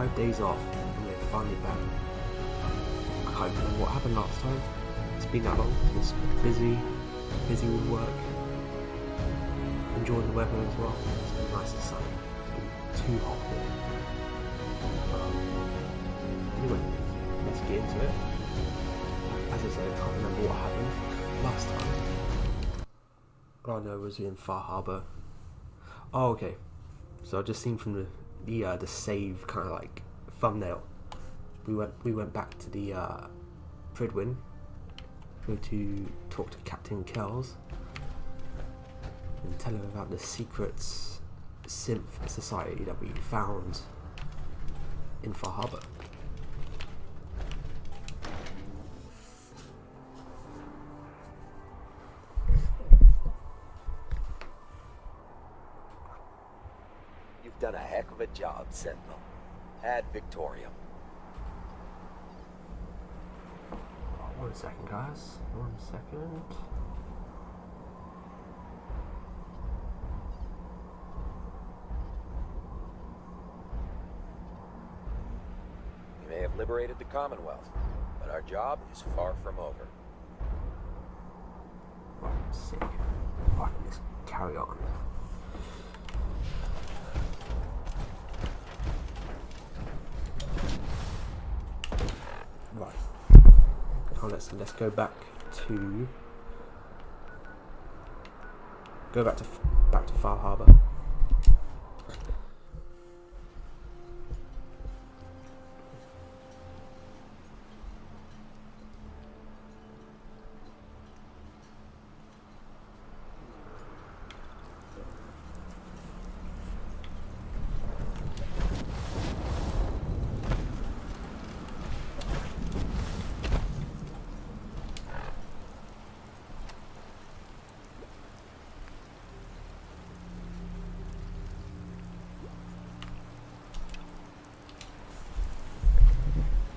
5 days off, and we're finally back. I can't remember what happened last time. It's been that long. It's busy with work. Enjoying the weather as well. It's been nice and sunny. It's been too hot here. Anyway, let's get into it. As I said, I can't remember what happened last time. All I know was in Far Harbour. Oh, okay. So I just seen from the save kind of like thumbnail. We went back to the Pridwin. Go to talk to Captain Kells and tell him about the secrets synth society that we found in Far Harbour. You've done a heck of a job, Sentinel. Ad Victoriam. 1 second, guys. 1 second. We may have liberated the Commonwealth, but our job is far from over. Right, sick. Right, let's carry on. Right. Now let's go back to Far Harbour.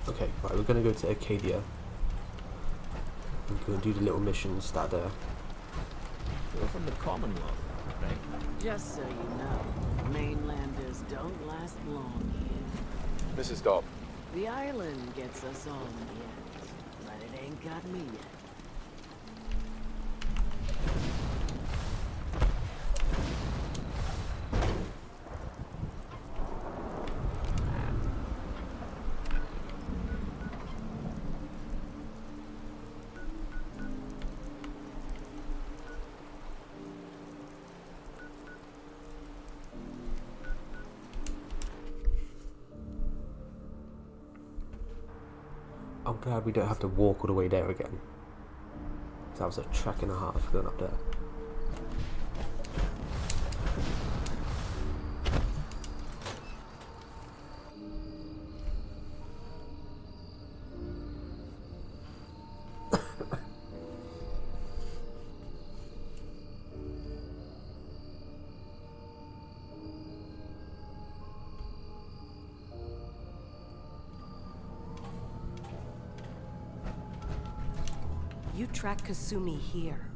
Okay, right, we're gonna go to Arcadia. We're gonna do the little missions that You're from the Commonwealth, right? Just so you know, mainlanders don't last long here. Mrs. Dalton. The island gets us all in the end, but it ain't got me yet. I'm glad we don't have to walk all the way there again. That was a trek and a half going up there. You track Kasumi here.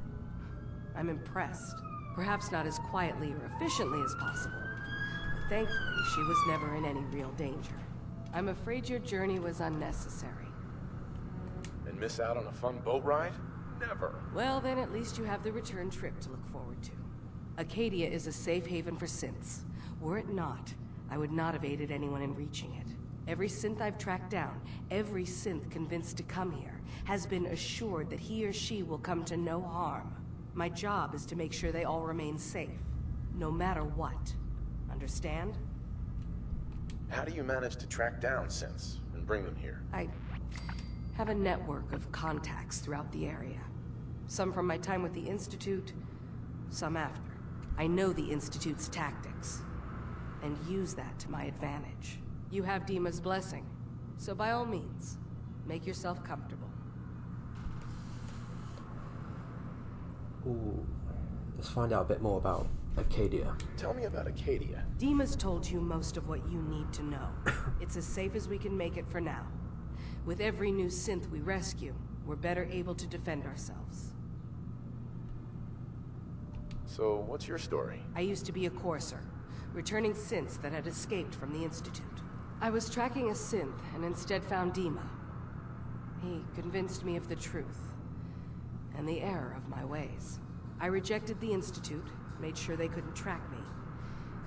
I'm impressed. Perhaps not as quietly or efficiently as possible. Thankfully, she was never in any real danger. I'm afraid your journey was unnecessary. And miss out on a fun boat ride? Never. Well, then at least you have the return trip to look forward to. Acadia is a safe haven for synths. Were it not, I would not have aided anyone in reaching it. Every synth I've tracked down, every synth convinced to come here, has been assured that he or she will come to no harm. My job is to make sure they all remain safe, no matter what. Understand? How do you manage to track down synths and bring them here? I have a network of contacts throughout the area. Some from my time with the Institute, some after. I know the Institute's tactics, and use that to my advantage. You have Dima's blessing, so by all means, make yourself comfortable. Ooh, let's find out a bit more about Arcadia. Tell me about Acadia. Dima's told you most of what you need to know. It's as safe as we can make it for now. With every new synth we rescue, we're better able to defend ourselves. So, what's your story? I used to be a courser, returning synths that had escaped from the Institute. I was tracking a synth and instead found Dima. He convinced me of the truth and the error of my ways. I rejected the Institute, made sure they couldn't track me,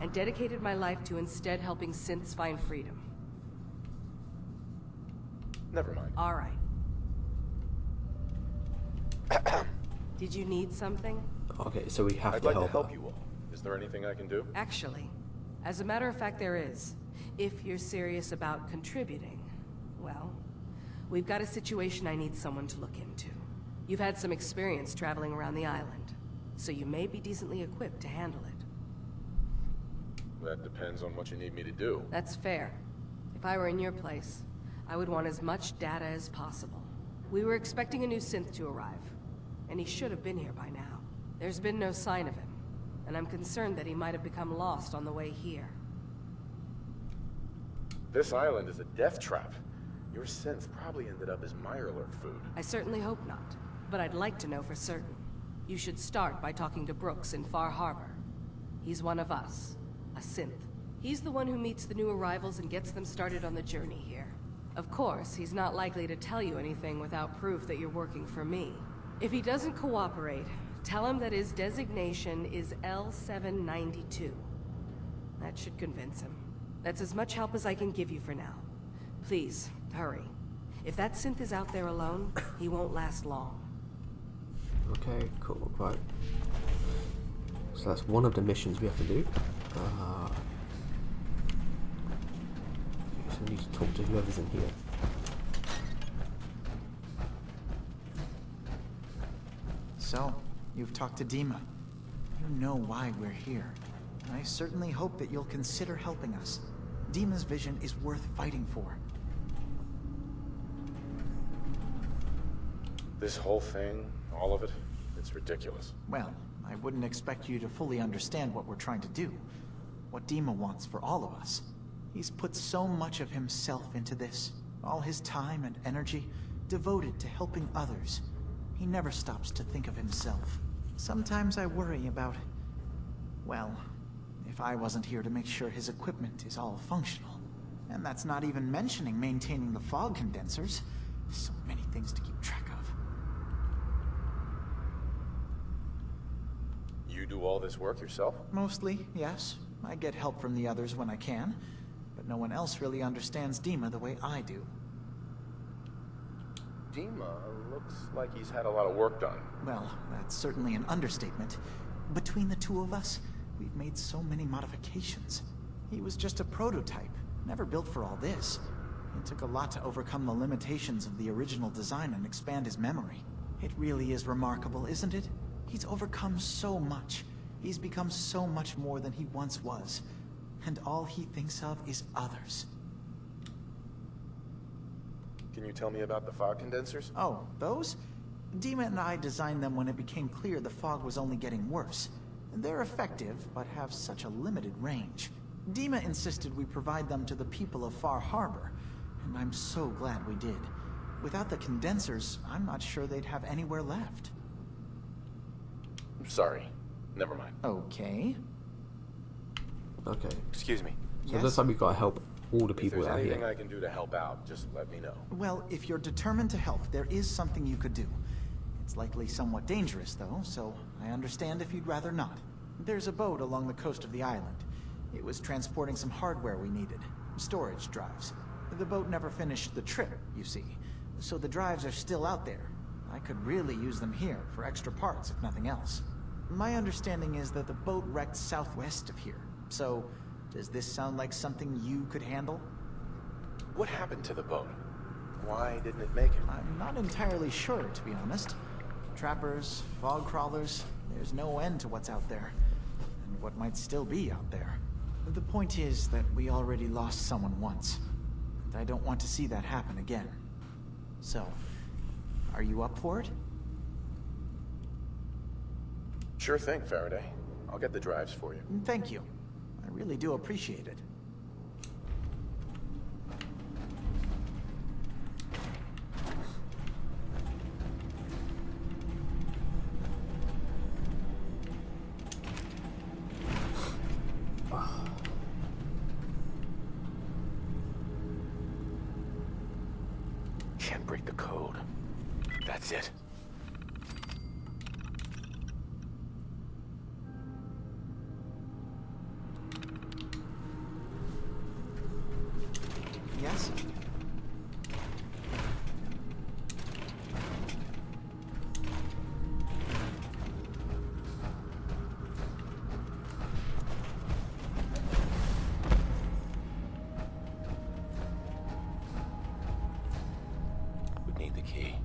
and dedicated my life to instead helping synths find freedom. Never mind. All right. Did you need something? Okay, so we have I'd to like help to help her. you all. Is there anything I can do? Actually, as a matter of fact, there is. If you're serious about contributing, well, we've got a situation I need someone to look into. You've had some experience traveling around the island, so you may be decently equipped to handle it. That depends on what you need me to do. That's fair. If I were in your place, I would want as much data as possible. We were expecting a new synth to arrive, and he should have been here by now. There's been no sign of him, and I'm concerned that he might have become lost on the way here. This island is a death trap. Your synth probably ended up as Mirelurk food. I certainly hope not, but I'd like to know for certain. You should start by talking to Brooks in Far Harbor. He's one of us, a synth. He's the one who meets the new arrivals and gets them started on the journey here. Of course, he's not likely to tell you anything without proof that you're working for me. If he doesn't cooperate, tell him that his designation is L792. That should convince him. That's as much help as I can give you for now. Please, hurry. If that synth is out there alone, he won't last long. Okay, cool, right. So that's one of the missions we have to do. So we need to talk to whoever's in here. So, you've talked to Dima. You know why we're here. I certainly hope that you'll consider helping us. Dima's vision is worth fighting for. This whole thing, all of it, it's ridiculous. Well, I wouldn't expect you to fully understand what we're trying to do. What Dima wants for all of us. He's put so much of himself into this. All his time and energy devoted to helping others. He never stops to think of himself. Sometimes I worry about... well, if I wasn't here to make sure his equipment is all functional. And that's not even mentioning maintaining the fog condensers. So many things to keep track of. You do all this work yourself? Mostly, yes. I get help from the others when I can. But no one else really understands Dima the way I do. Dima looks like he's had a lot of work done. Well, that's certainly an understatement. Between the two of us, we've made so many modifications. He was just a prototype, never built for all this. It took a lot to overcome the limitations of the original design and expand his memory. It really is remarkable, isn't it? He's overcome so much. He's become so much more than he once was. And all he thinks of is others. Can you tell me about the fog condensers? Oh, those? Dima and I designed them when it became clear the fog was only getting worse. They're effective, but have such a limited range. Dima insisted we provide them to the people of Far Harbor, and I'm so glad we did. Without the condensers, I'm not sure they'd have anywhere left. I'm sorry. Never mind. Okay. Okay. Excuse me. So Yes? that's like we've got to help all the If people there's that are anything here. I can do to help out, just let me know. Well, if you're determined to help, there is something you could do. It's likely somewhat dangerous, though, so I understand if you'd rather not. There's a boat along the coast of the island. It was transporting some hardware we needed. Storage drives. The boat never finished the trip, you see. So the drives are still out there. I could really use them here for extra parts, if nothing else. My understanding is that the boat wrecked southwest of here. So, does this sound like something you could handle? What happened to the boat? Why didn't it make it? I'm not entirely sure, to be honest. Trappers, fog crawlers, there's no end to what's out there. And what might still be out there. The point is that we already lost someone once. And I don't want to see that happen again. So, are you up for it? Sure thing, Faraday. I'll get the drives for you. Thank you. I really do appreciate it. can't break the code. That's it. Yes? Would need the key.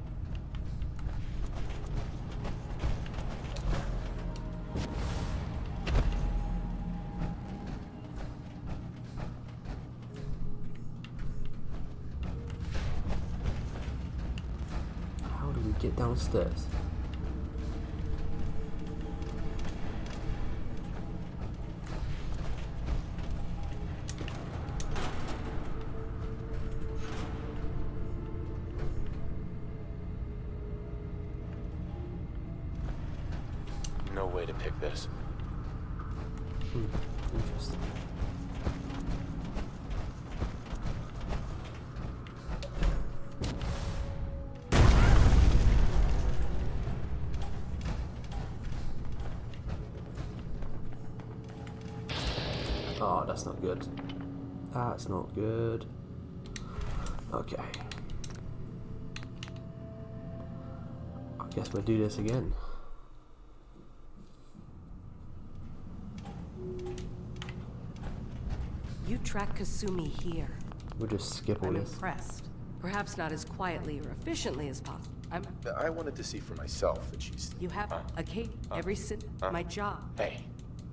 How do we get downstairs? No way to pick this. Interesting. Oh, that's not good. That's not good. Okay. I guess we'll do this again. You track Kasumi here. We'll just skip all I'm this. impressed. Perhaps not as quietly or efficiently as possible. I wanted to see for myself that she's... You have a case every sit. My job. Hey,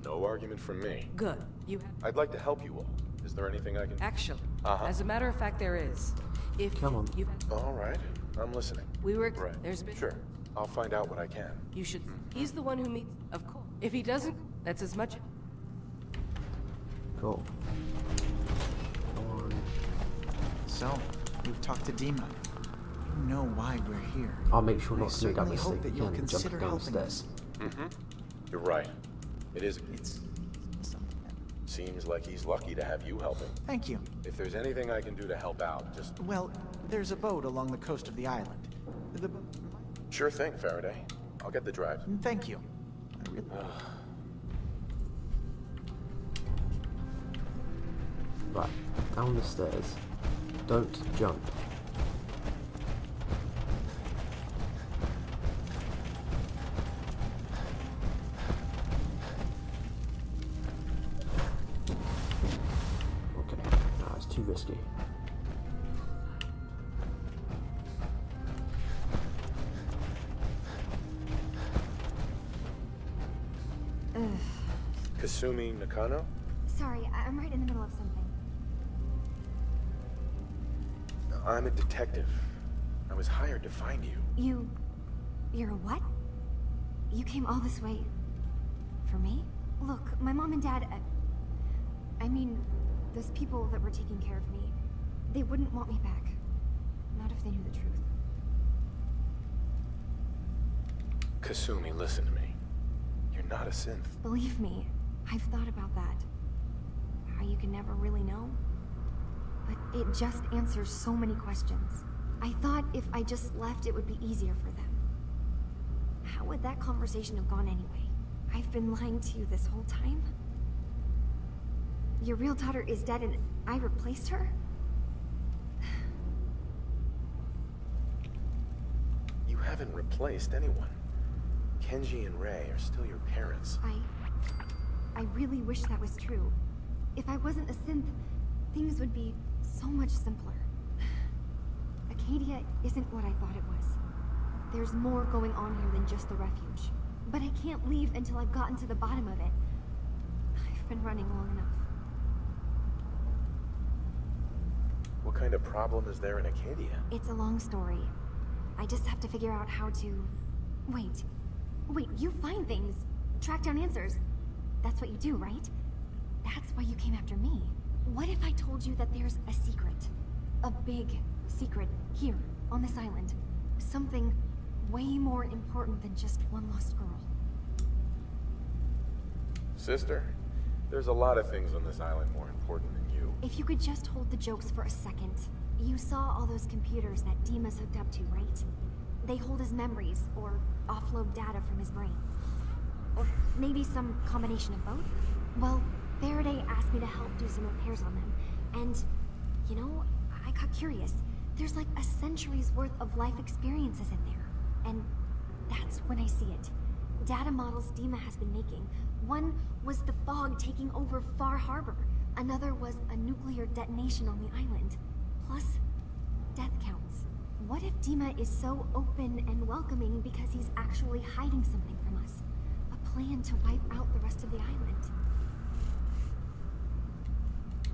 no argument from me. Good. You have. I'd like to help you all. Is there anything I can... Actually, as a matter of fact, there is. If Come on. you, All right, I'm listening. we were. Right. There's been. Sure. I'll find out what I can. You should. He's the one who meets. Of course. If he doesn't, that's as much. Cool. Come on. So, you've talked to Dima. You know why we're here. I'll make sure I not to make that certainly mistake hope that you'll again and jump consider down the helping stairs. us. You're right. It is... It's something. Seems like he's lucky to have you helping. Thank you. If there's anything I can do to help out, just... Well, there's a boat along the coast of the island. The... Sure thing, Faraday. I'll get the drive. Thank you. I really... Right, down the stairs. Don't jump. Okay, it's too risky. Kasumi Nakano? Sorry, I'm right in the middle of something. I'm a detective. I was hired to find you. You're a what? You came all this way... for me? Look, my mom and dad... I mean, those people that were taking care of me, they wouldn't want me back. Not if they knew the truth. Kasumi, listen to me. You're not a synth. Believe me, I've thought about that. How you can never really know. But it just answers so many questions. I thought if I just left, it would be easier for them. How would that conversation have gone anyway? I've been lying to you this whole time? Your real daughter is dead and I replaced her? You haven't replaced anyone. Kenji and Rei are still your parents. I really wish that was true. If I wasn't a synth, things would be so much simpler. Acadia isn't what I thought it was. There's more going on here than just the refuge. But I can't leave until I've gotten to the bottom of it. I've been running long enough. What kind of problem is there in Acadia? It's a long story. I just have to figure out how to... Wait, you find things. Track down answers. That's what you do, right? That's why you came after me. What if I told you that there's a secret? A big secret here, on this island. Something way more important than just one lost girl. Sister, there's a lot of things on this island more important than you. If you could just hold the jokes for a second. You saw all those computers that Dima's hooked up to, right? They hold his memories, or offload data from his brain. Or maybe some combination of both? Well, Faraday asked me to help do some repairs on them, and, you know, I got curious. There's like a century's worth of life experiences in there, and that's when I see it. Data models Dima has been making. One was the fog taking over Far Harbor. Another was a nuclear detonation on the island. Plus, death counts. What if Dima is so open and welcoming because he's actually hiding something from us? A plan to wipe out the rest of the island.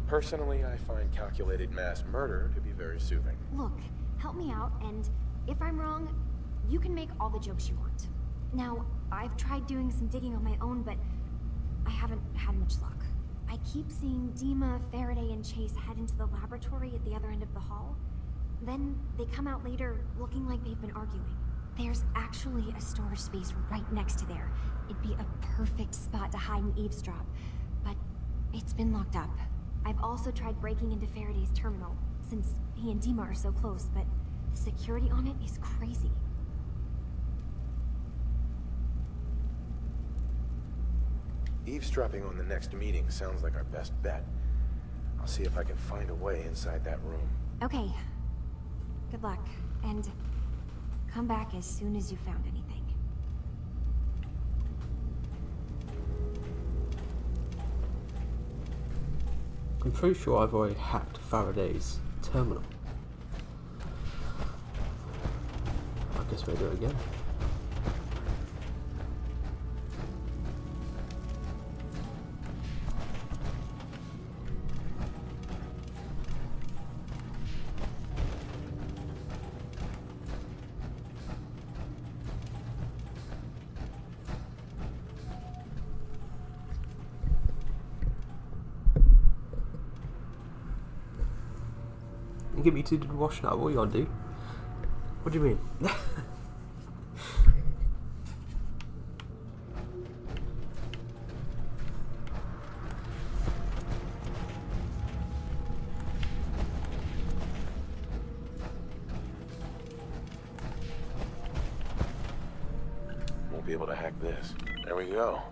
Personally, I find calculated mass murder to be very soothing. Look, help me out, and if I'm wrong, you can make all the jokes you want. Now, I've tried doing some digging on my own, but I haven't had much luck. I keep seeing Dima, Faraday, and Chase head into the laboratory at the other end of the hall. Then they come out later looking like they've been arguing. There's actually a storage space right next to there. It'd be a perfect spot to hide and eavesdrop, but it's been locked up. I've also tried breaking into Faraday's terminal, since he and Dima are so close, but the security on it is crazy. Eavesdropping on the next meeting sounds like our best bet. I'll see if I can find a way inside that room. Okay. Good luck, and come back as soon as you found anything. I'm pretty sure I've already hacked Faraday's terminal. I guess we'll do it again. You get me to do the washing up, what are you gonna do? What do you mean? Won't be able to hack this. There we go.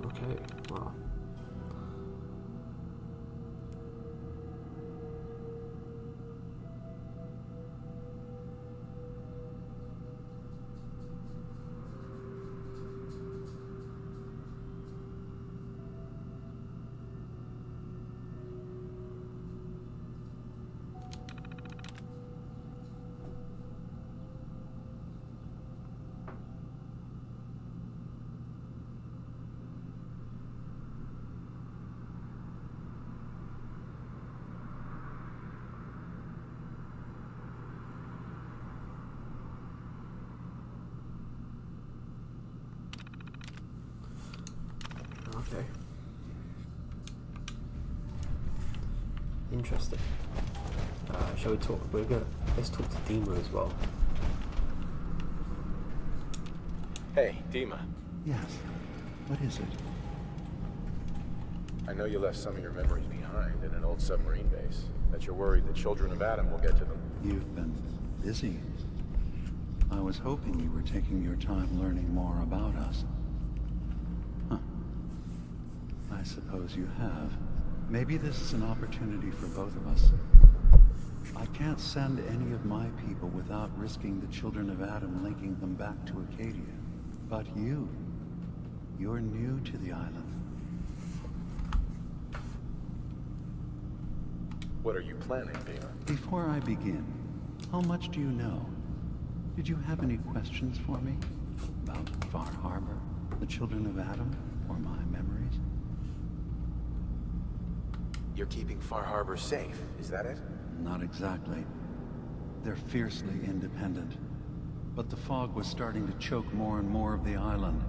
Okay, wow. Interesting. Shall we talk? Let's talk to Dima as well. Hey, Dima. Yes. What is it? I know you left some of your memories behind in an old submarine base. That you're worried the children of Adam will get to them. You've been busy. I was hoping you were taking your time learning more about us. Huh. I suppose you have. Maybe this is an opportunity for both of us. I can't send any of my people without risking the children of Adam linking them back to Acadia. But you're new to the island. What are you planning, Dima? Before I begin, how much do you know? Did you have any questions for me? About Far Harbor, the children of Adam, or my memories? You're keeping Far Harbor safe, is that it? Not exactly. They're fiercely independent. But the fog was starting to choke more and more of the island.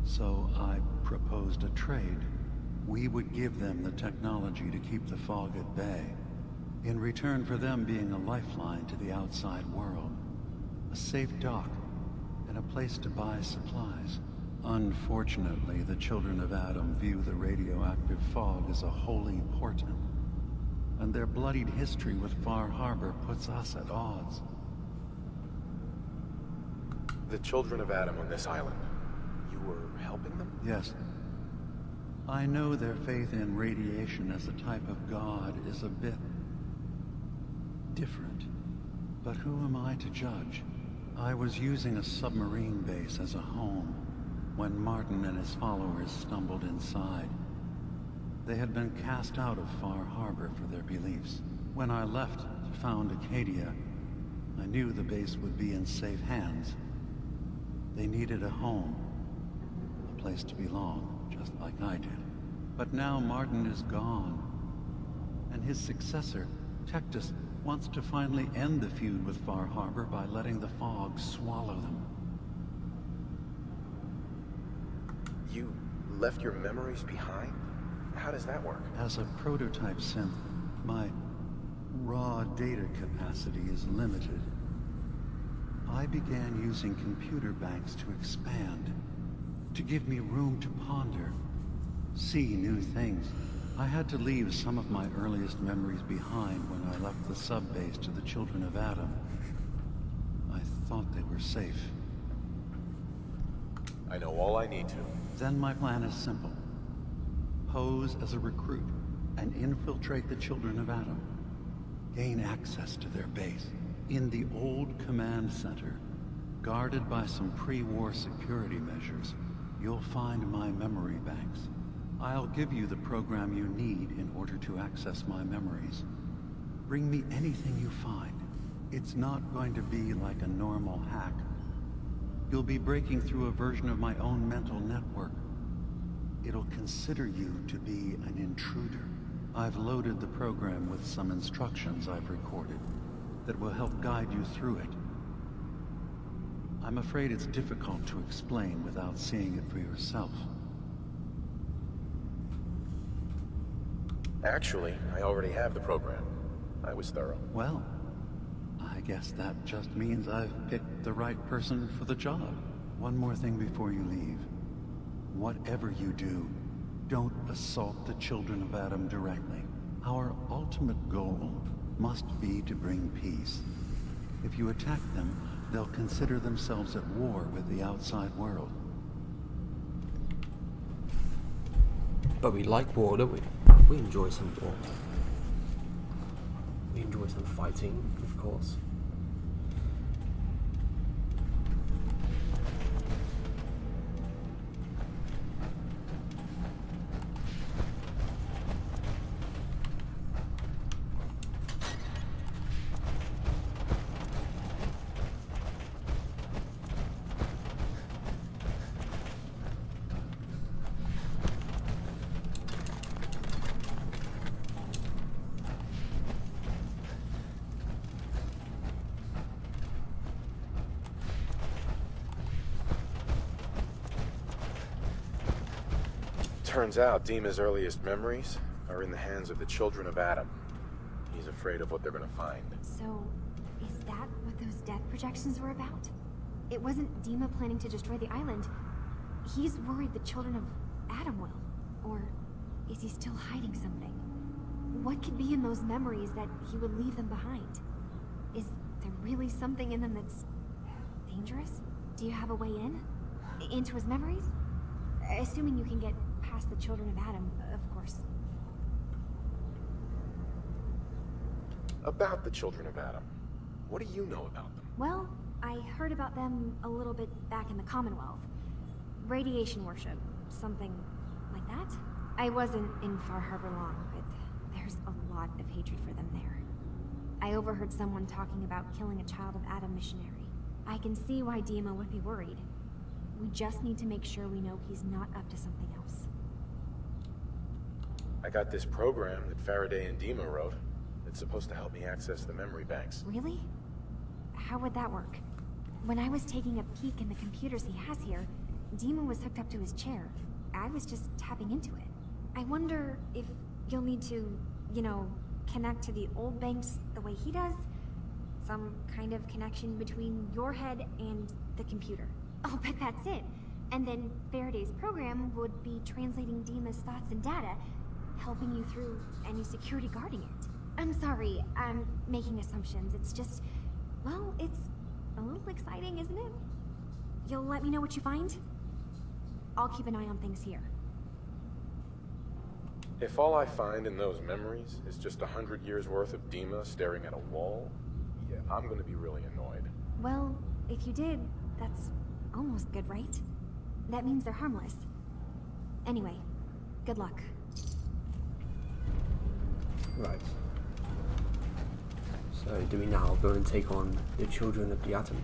So I proposed a trade. We would give them the technology to keep the fog at bay, in return for them being a lifeline to the outside world. A safe dock, and a place to buy supplies. Unfortunately, the children of Adam view the radioactive fog as a holy portent, and their bloodied history with Far Harbor puts us at odds. The children of Adam on this island. You were helping them? Yes. I know their faith in radiation as a type of god is a bit different. But who am I to judge? I was using a submarine base as a home when Martin and his followers stumbled inside. They had been cast out of Far Harbor for their beliefs. When I left to found Acadia, I knew the base would be in safe hands. They needed a home, a place to belong, just like I did. But now Martin is gone, and his successor, Tectus, wants to finally end the feud with Far Harbor by letting the fog swallow them. You left your memories behind? How does that work? As a prototype synth, my raw data capacity is limited. I began using computer banks to expand, to give me room to ponder, see new things. I had to leave some of my earliest memories behind when I left the sub-base to the children of Adam. I thought they were safe. I know all I need to. Then my plan is simple. Pose as a recruit and infiltrate the children of Adam. Gain access to their base. In the old command center, guarded by some pre-war security measures, you'll find my memory banks. I'll give you the program you need in order to access my memories. Bring me anything you find. It's not going to be like a normal hack. You'll be breaking through a version of my own mental network. It'll consider you to be an intruder. I've loaded the program with some instructions I've recorded that will help guide you through it. I'm afraid it's difficult to explain without seeing it for yourself. Actually, I already have the program. I was thorough. Well, I guess that just means I've picked the right person for the job. One more thing before you leave. Whatever you do, don't assault the children of Adam directly. Our ultimate goal must be to bring peace. If you attack them, they'll consider themselves at war with the outside world. But we like war, don't we? We enjoy some war. We enjoy some fighting, of course. Turns out Dima's earliest memories are in the hands of the children of Adam. he's afraid of what they're gonna find. So, is that what those death projections were about? It wasn't Dima planning to destroy the island. He's worried the children of Adam will. Or is he still hiding something? What could be in those memories that he would leave them behind? Is there really something in them that's dangerous? Do you have a way in? Into his memories? Assuming you can get past the children of Adam, of course. About the children of Adam. What do you know about them? Well, I heard about them a little bit back in the Commonwealth. Radiation worship, something like that. I wasn't in Far Harbor long, but there's a lot of hatred for them there. I overheard someone talking about killing a child of Adam missionary. I can see why Dima would be worried. We just need to make sure we know he's not up to something else. I got this program that Faraday and Dima wrote. It's supposed to help me access the memory banks. Really? How would that work? When I was taking a peek in the computers he has here, Dima was hooked up to his chair. I was just tapping into it. I wonder if you'll need to, connect to the old banks the way he does? Some kind of connection between your head and the computer. Oh, but that's it. And then Faraday's program would be translating Dima's thoughts and data, helping you through any security guarding it. I'm sorry, I'm making assumptions. It's just, well, it's a little exciting, isn't it? You'll let me know what you find? I'll keep an eye on things here. If all I find in those memories is just 100 years worth of Dima staring at a wall, yeah, I'm gonna be really annoyed. Well, if you did, that's almost good, right? That means they're harmless. Anyway, good luck. Right. So do we now go and take on the children of the Atom?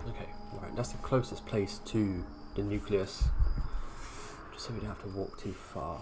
Okay, right, that's the closest place to the nucleus, just so we don't have to walk too far.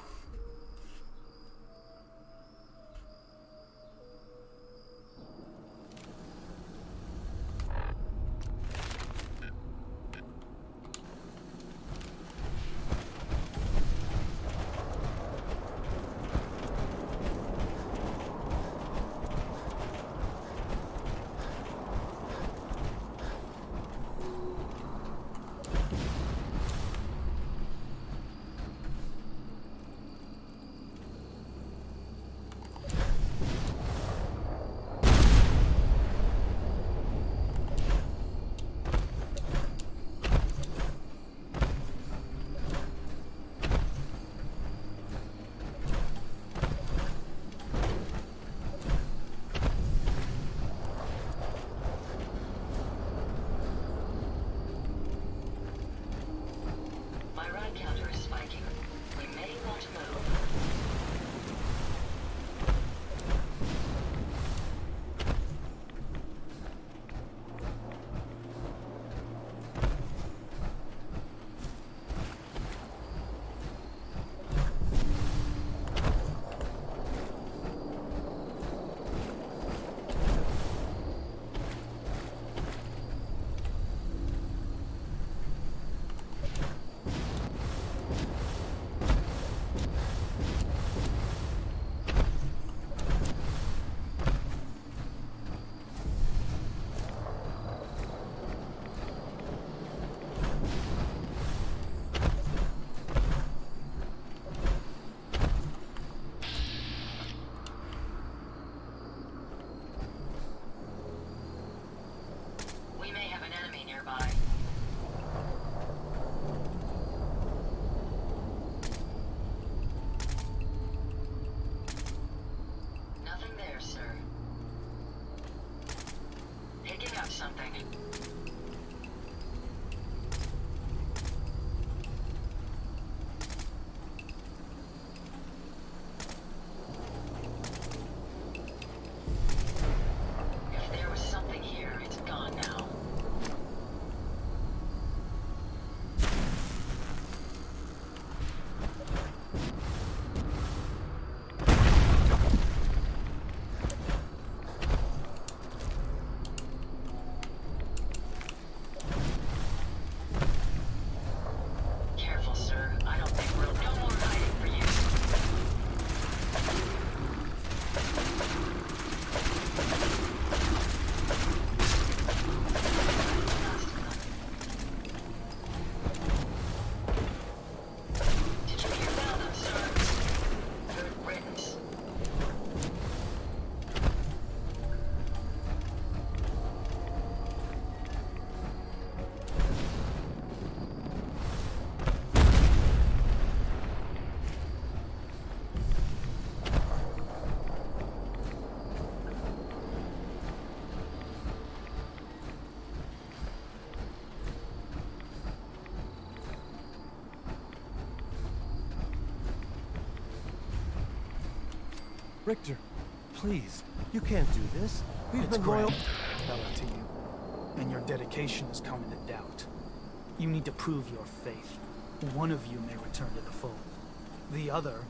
Richter, please, you can't do this. We've been loyal. Bella to you, and your dedication is coming to doubt. You need to prove your faith. One of you may return to the fold. The other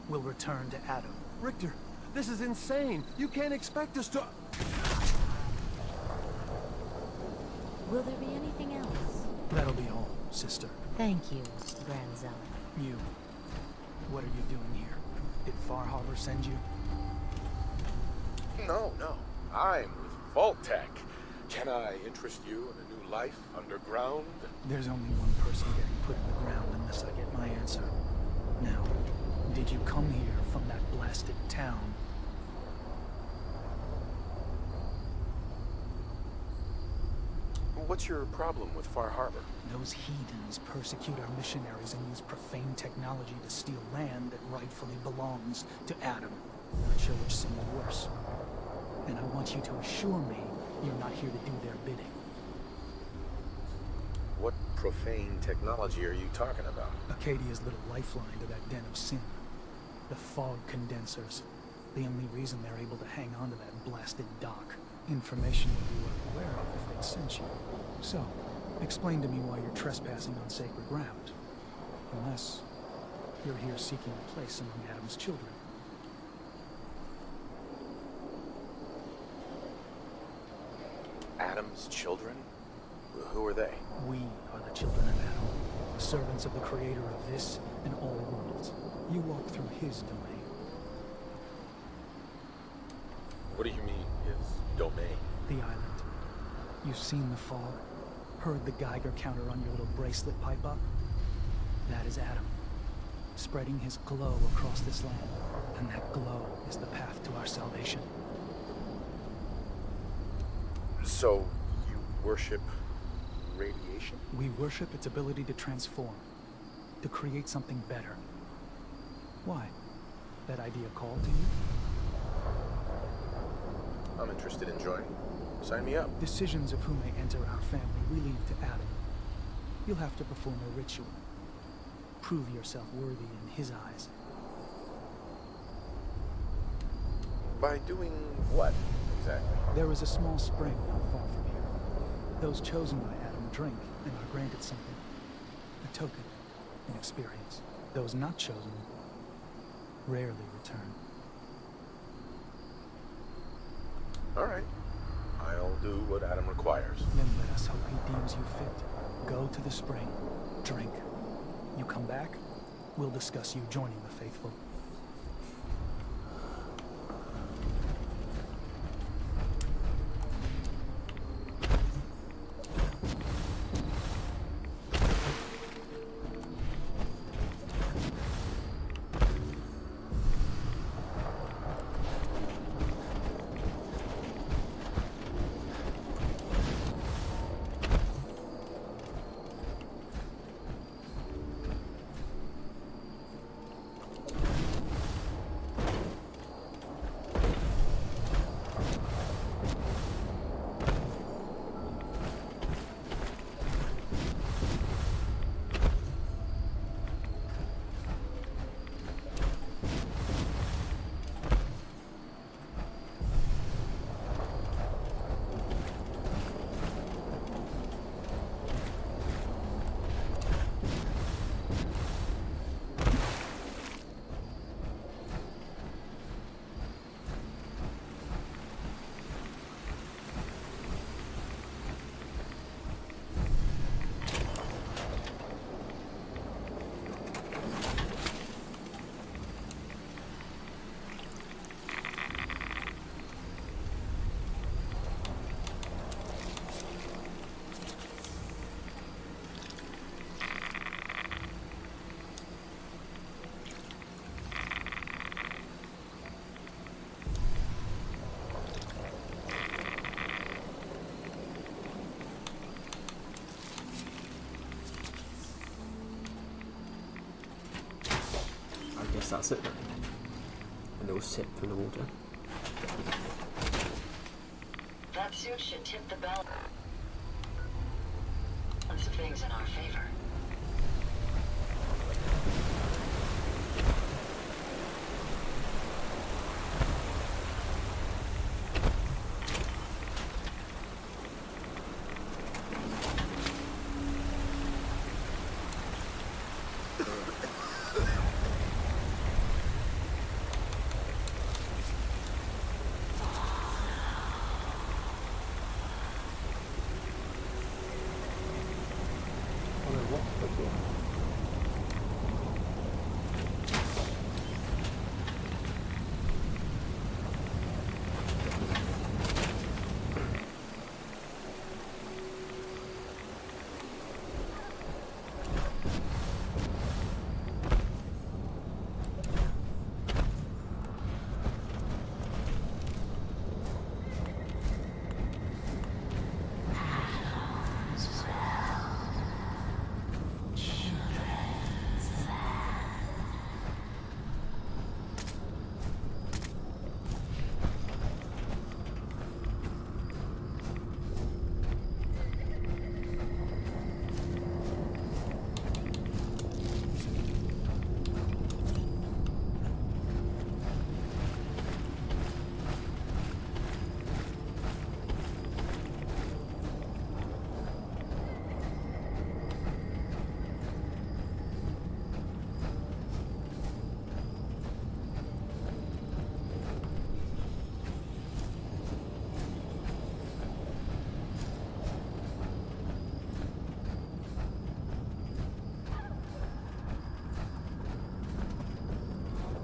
will return to Adam. Richter, this is insane. You can't expect us to... Will there be anything else? That'll be all, sister. Thank you, Gzilla. You. What are you doing here? Did Far Harbor send you? No. I'm with Vault-Tech. Can I interest you in a new life underground? There's only one person getting put in the ground unless I get my answer. Now, did you come here from that blasted town? What's your problem with Far Harbor? Those heathens persecute our missionaries and use profane technology to steal land that rightfully belongs to Adam. Not sure which seems worse. And I want you to assure me you're not here to do their bidding. What profane technology are you talking about? Acadia's little lifeline to that den of sin. The fog condensers. The only reason they're able to hang on to that blasted dock. Information that you weren't aware of if they'd sent you. So, explain to me why you're trespassing on sacred ground. Unless you're here seeking a place among Adam's children. Adam's children? Who are they? We are the children of Adam, servants of the creator of this and all worlds. You walk through his domain. What do you mean, his domain? The island. You've seen the fog, heard the Geiger counter on your little bracelet pipe up? That is Adam, spreading his glow across this land. And that glow is the path to our salvation. So, you worship radiation? We worship its ability to transform, to create something better. Why? That idea called to you? I'm interested in joining. Sign me up. Decisions of who may enter our family we leave to Adam. You'll have to perform a ritual. Prove yourself worthy in his eyes. By doing what, exactly? There is a small spring not far from here. Those chosen by Adam drink and are granted something. A token, an experience. Those not chosen rarely return. All right. I'll do what Adam requires. Then let us hope he deems you fit. Go to the spring. Drink. You come back, we'll discuss you joining the faithful. That's it then. A little sip from the water. That suit should tip the balance of things in our favor. Oh no, what? Okay.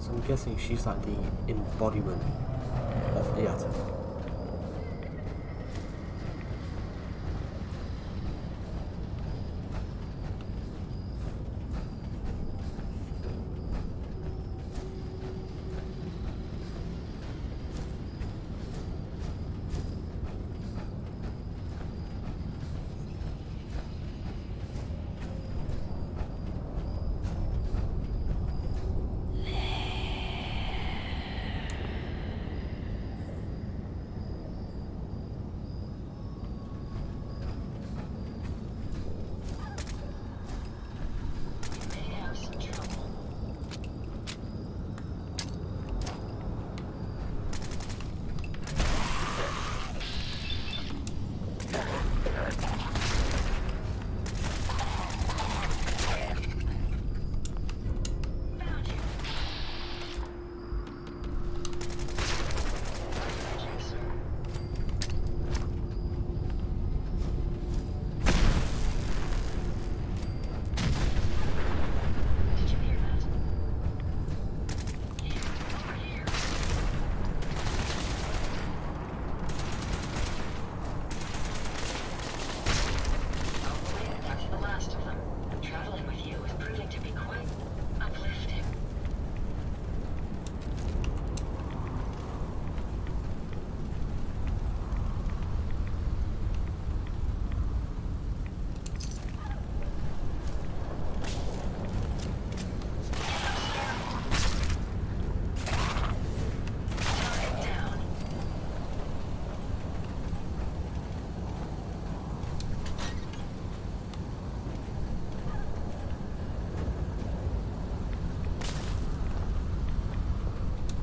So I'm guessing she's like the embodiment of the atom.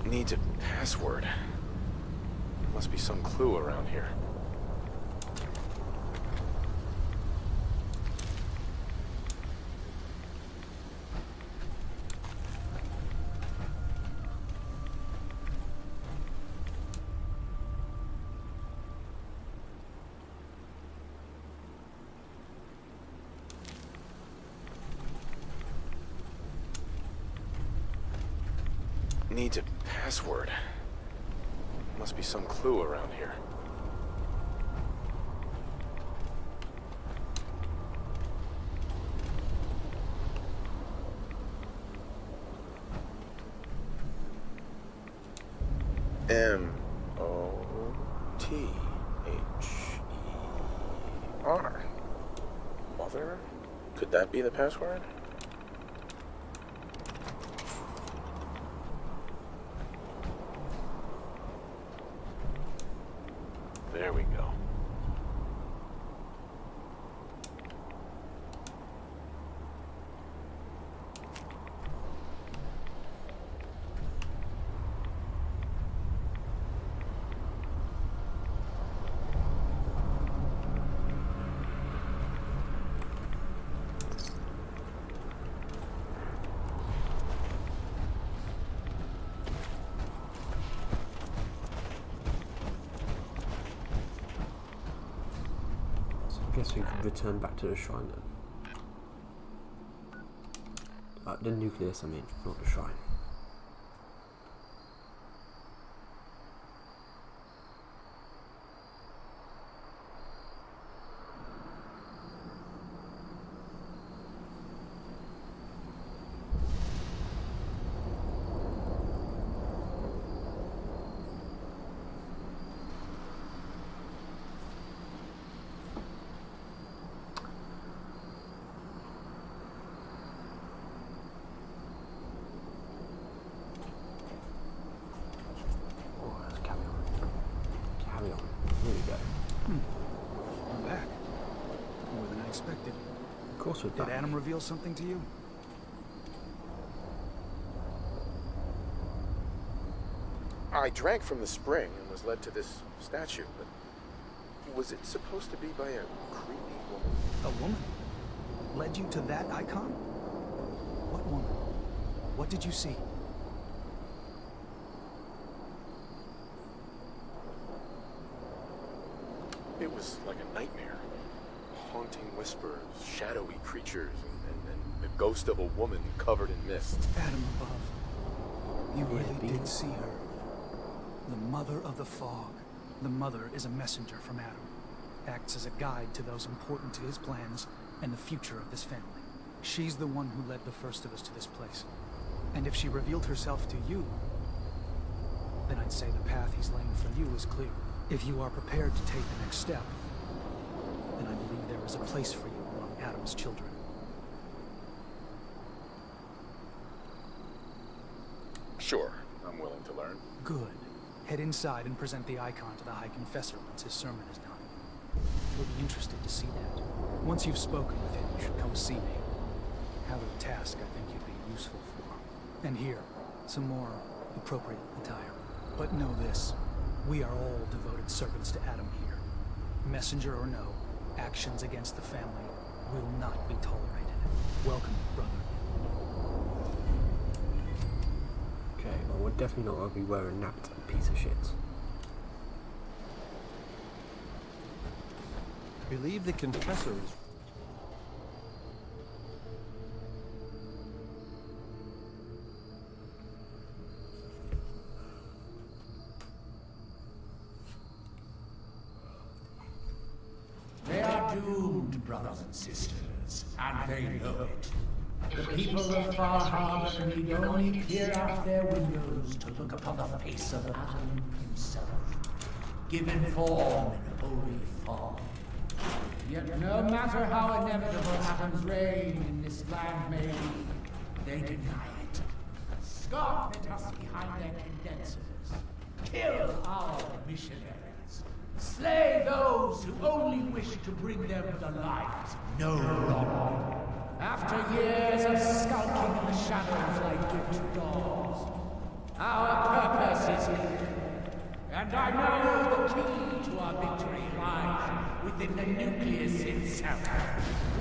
Needs a password. Must be some clue around here. Needs a password. Must be some clue around here. M-O-T-H-E-R. Mother? Could that be the password? There we go. I guess we could return back to the shrine then. The nucleus, I mean, not the shrine. Did Adam reveal something to you? I drank from the spring and was led to this statue, but was it supposed to be by a creepy woman? A woman? Led you to that icon? What woman? What did you see? It was like a nightmare. Haunting whispers, shadowy creatures, and the ghost of a woman covered in mist. Adam above. You really did see her. The Mother of the Fog. The Mother is a messenger from Adam. Acts as a guide to those important to his plans and the future of this family. She's the one who led the first of us to this place. And if she revealed herself to you, then I'd say the path he's laying for you is clear. If you are prepared to take the next step, then I believe there is a place for you among Adam's children. Sure, I'm willing to learn. Good. Head inside and present the icon to the High Confessor once his sermon is done. He'll be interested to see that. Once you've spoken with him, you should come see me. Have a task I think you'd be useful for. And here, some more appropriate attire. But know this, we are all devoted servants to Adam here. Messenger or no, actions against the family will not be tolerated. Welcome, brother. Okay, well, we're definitely not going to be wearing that piece of shit. I believe the Confessor is... They are doomed, brothers and sisters, and they know it. The people of Far Harbour need only peer out their windows to look upon the face of Adam himself, given form in holy fog. Yet no matter how inevitable Adam's reign in this land may be, they deny it. Scoff at us behind their condensers. Kill our missionaries. Slay those who only wish to bring them the light no longer. After years of skulking in the shadows like guilty dogs, our purpose is clear. And I know the key to our victory lies within the nucleus itself.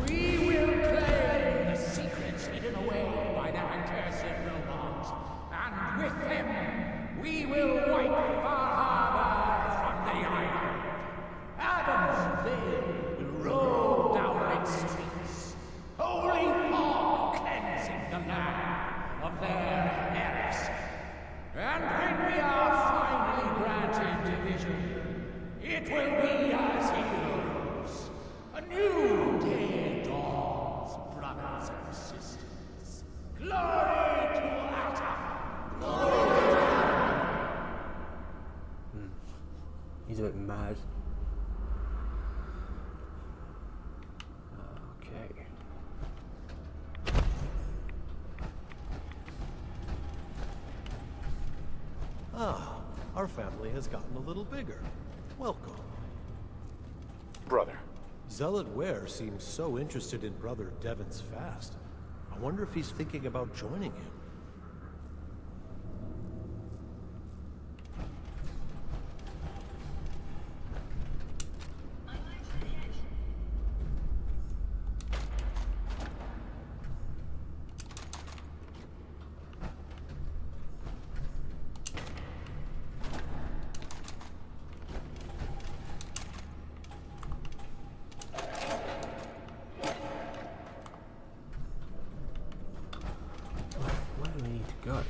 We will claim the secrets hidden away by their accursed robots, and with them, we will wipe Far Harbour from the island. Adam's veil will roll down its streets, holy fog cleansing the land of their heresy. And when we are finally granted division, it will be as heroes. A new day dawns, brothers and sisters. Glory to Adam! Glory to Adam! He's a bit mad. Okay. Ah, our family has gotten a little bigger. Welcome. Brother. Zealot Ware seems so interested in Brother Devon's fast. I wonder if he's thinking about joining him. go.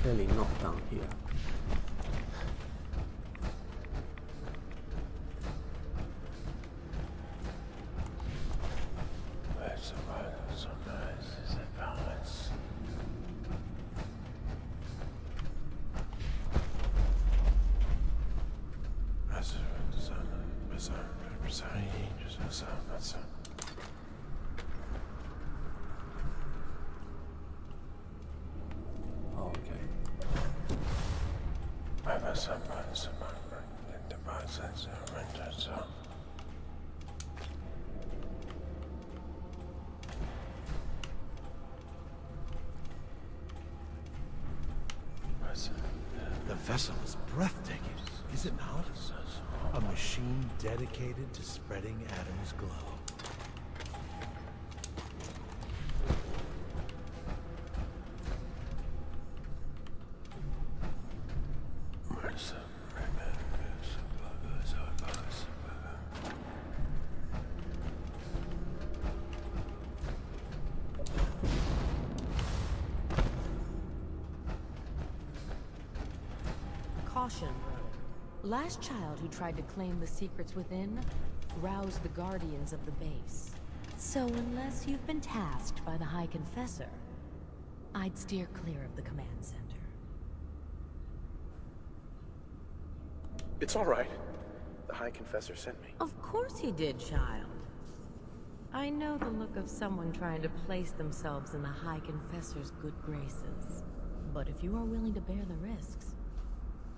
Clearly not down here. The vessel is breathtaking, is it not? A machine dedicated to spreading Adam's glow. Caution. Last child who tried to claim the secrets within roused the guardians of the base. So unless you've been tasked by the High Confessor, I'd steer clear of the command center. It's all right. The High Confessor sent me. Of course he did, child. I know the look of someone trying to place themselves in the High Confessor's good graces. But if you are willing to bear the risks,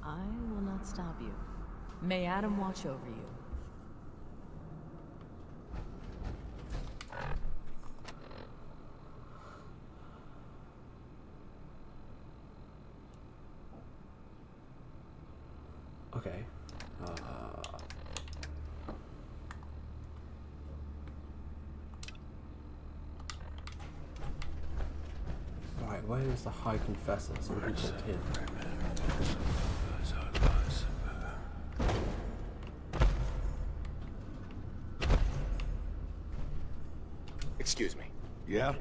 I will not stop you. May Adam watch over you. Okay. Right, where is the High Confessor? So we can talk to him. Excuse me. Yeah?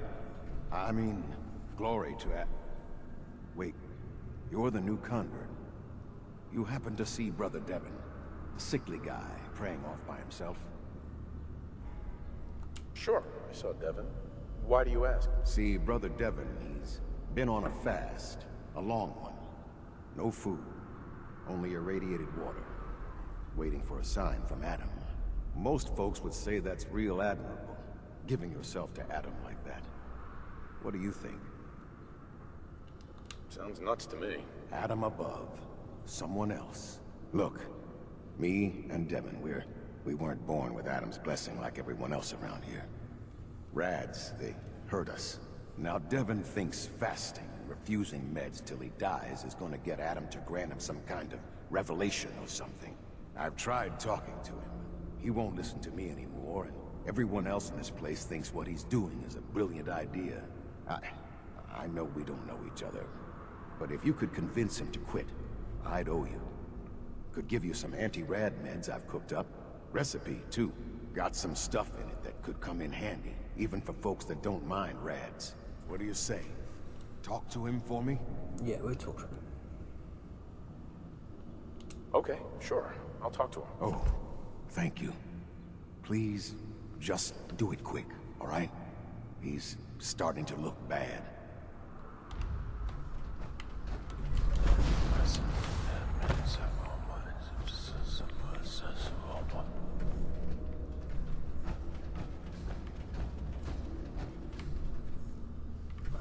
I mean, glory to it. Wait, you're the new convert. You happen to see Brother Devon, the sickly guy praying off by himself? Sure, I saw Devon. Why do you ask? See, Brother Devon, he's been on a fast, a long one. No food, only irradiated water, waiting for a sign from Adam. Most folks would say that's real admirable, giving yourself to Adam like that. What do you think? Sounds nuts to me. Adam above, someone else. Look, me and Devon, we weren't born with Adam's blessing like everyone else around here. Rads, they hurt us. Now Devon thinks fasting and refusing meds till he dies is gonna get Adam to grant him some kind of revelation or something. I've tried talking to him. He won't listen to me anymore, and everyone else in this place thinks what he's doing is a brilliant idea. I know we don't know each other, but if you could convince him to quit, I'd owe you. Could give you some anti-rad meds I've cooked up. Recipe, too. Got some stuff in it that could come in handy, even for folks that don't mind rads. What do you say? Talk to him for me? Yeah, we'll talk to him. Okay, sure. I'll talk to him. Oh, thank you. Please, just do it quick, all right? He's starting to look bad.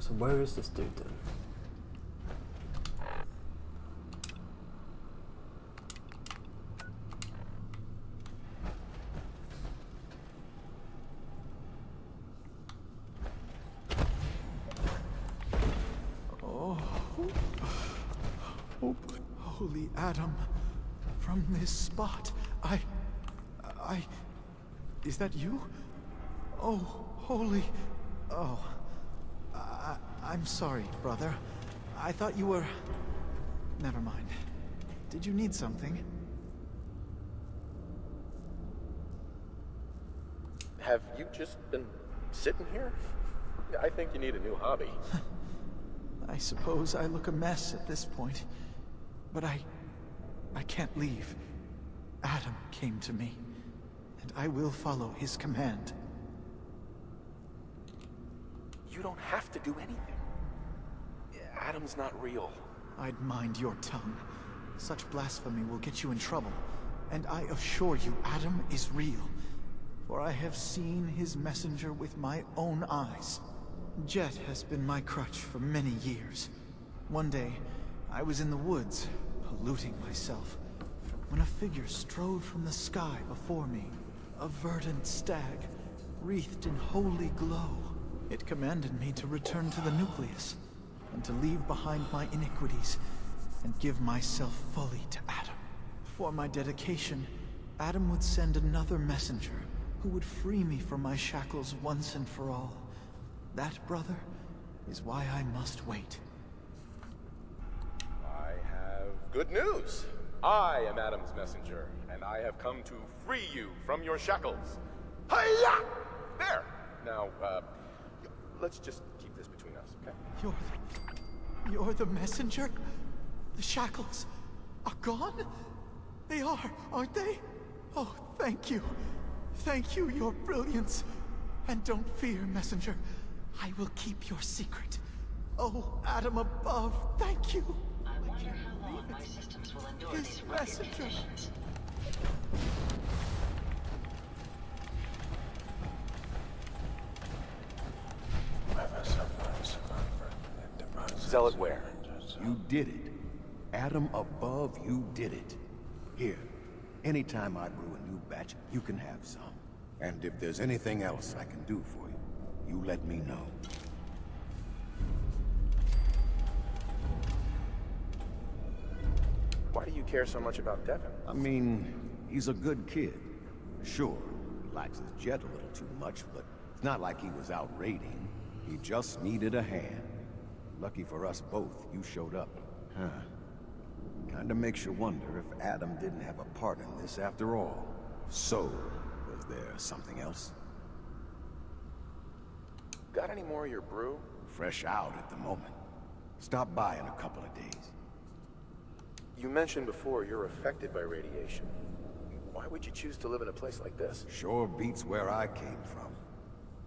So where is this dude then? Oh, holy Adam, from this spot Is that you? Oh, holy... Oh. I'm sorry, brother. I thought you were... Never mind. Did you need something? Have you just been sitting here? I think you need a new hobby. I suppose I look a mess at this point. But I can't leave. Adam came to me, and I will follow his command. You don't have to do anything. Adam's not real. I'd mind your tongue. Such blasphemy will get you in trouble. And I assure you, Adam is real. For I have seen his messenger with my own eyes. Jet has been my crutch for many years. One day, I was in the woods, polluting myself, when a figure strode from the sky before me. A verdant stag, wreathed in holy glow. It commanded me to return to the nucleus, and to leave behind my iniquities, and give myself fully to Adam. For my dedication, Adam would send another messenger, who would free me from my shackles once and for all. That, brother, is why I must wait. I have good news. I am Adam's messenger, and I have come to free you from your shackles. Hiya! There! Now, let's just keep this between us, okay? You're the messenger? The shackles are gone? They are, aren't they? Oh, thank you. Thank you, your brilliance. And don't fear, messenger. I will keep your secret. Oh, Adam above, thank you. I wonder how long my systems will endure these rugged conditions. Zealot where? You did it. Adam above, you did it. Here, anytime I brew a new batch, you can have some. And if there's anything else I can do for you, you let me know. Why do you care so much about Devin? I mean, he's a good kid. Sure, he likes his jet a little too much, but it's not like he was out raiding. He just needed a hand. Lucky for us both, you showed up. Huh. Kinda makes you wonder if Adam didn't have a part in this after all. So, was there something else? Got any more of your brew? Fresh out at the moment. Stop by in a couple of days. You mentioned before you're affected by radiation. Why would you choose to live in a place like this? Sure beats where I came from.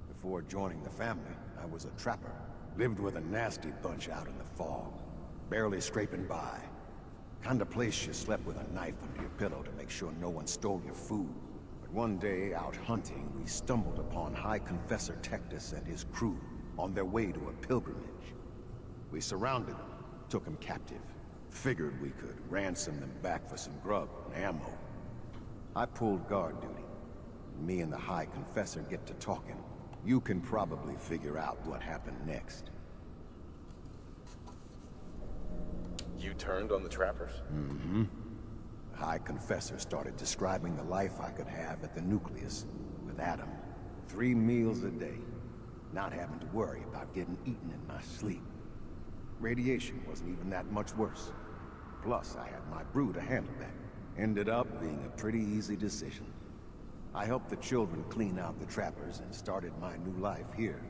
Before joining the family, I was a trapper. Lived with a nasty bunch out in the fog. Barely scraping by. Kind of place you slept with a knife under your pillow to make sure no one stole your food. But one day, out hunting, we stumbled upon High Confessor Tectus and his crew on their way to a pilgrimage. We surrounded them, took them captive. Figured we could ransom them back for some grub and ammo. I pulled guard duty. Me and the High Confessor get to talking. You can probably figure out what happened next. You turned on the trappers? Mm-hmm. The High Confessor started describing the life I could have at the nucleus with Adam. 3 meals a day. Not having to worry about getting eaten in my sleep. Radiation wasn't even that much worse. Plus, I had my brew to handle that. Ended up being a pretty easy decision. I helped the children clean out the trappers and started my new life here.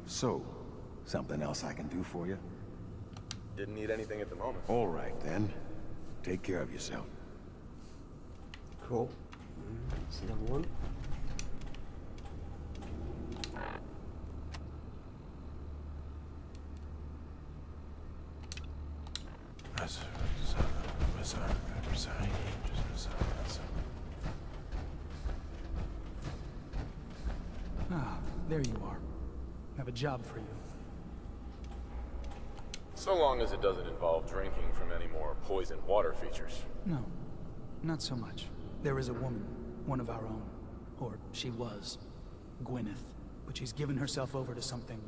So, something else I can do for you? Didn't need anything at the moment. All right, then. Take care of yourself. Cool. That's another one. Ah, there you are. I have a job for you. So long as it doesn't involve drinking from any more poisoned water features. No, not so much. There is a woman, one of our own. Or she was. Gwyneth. But she's given herself over to something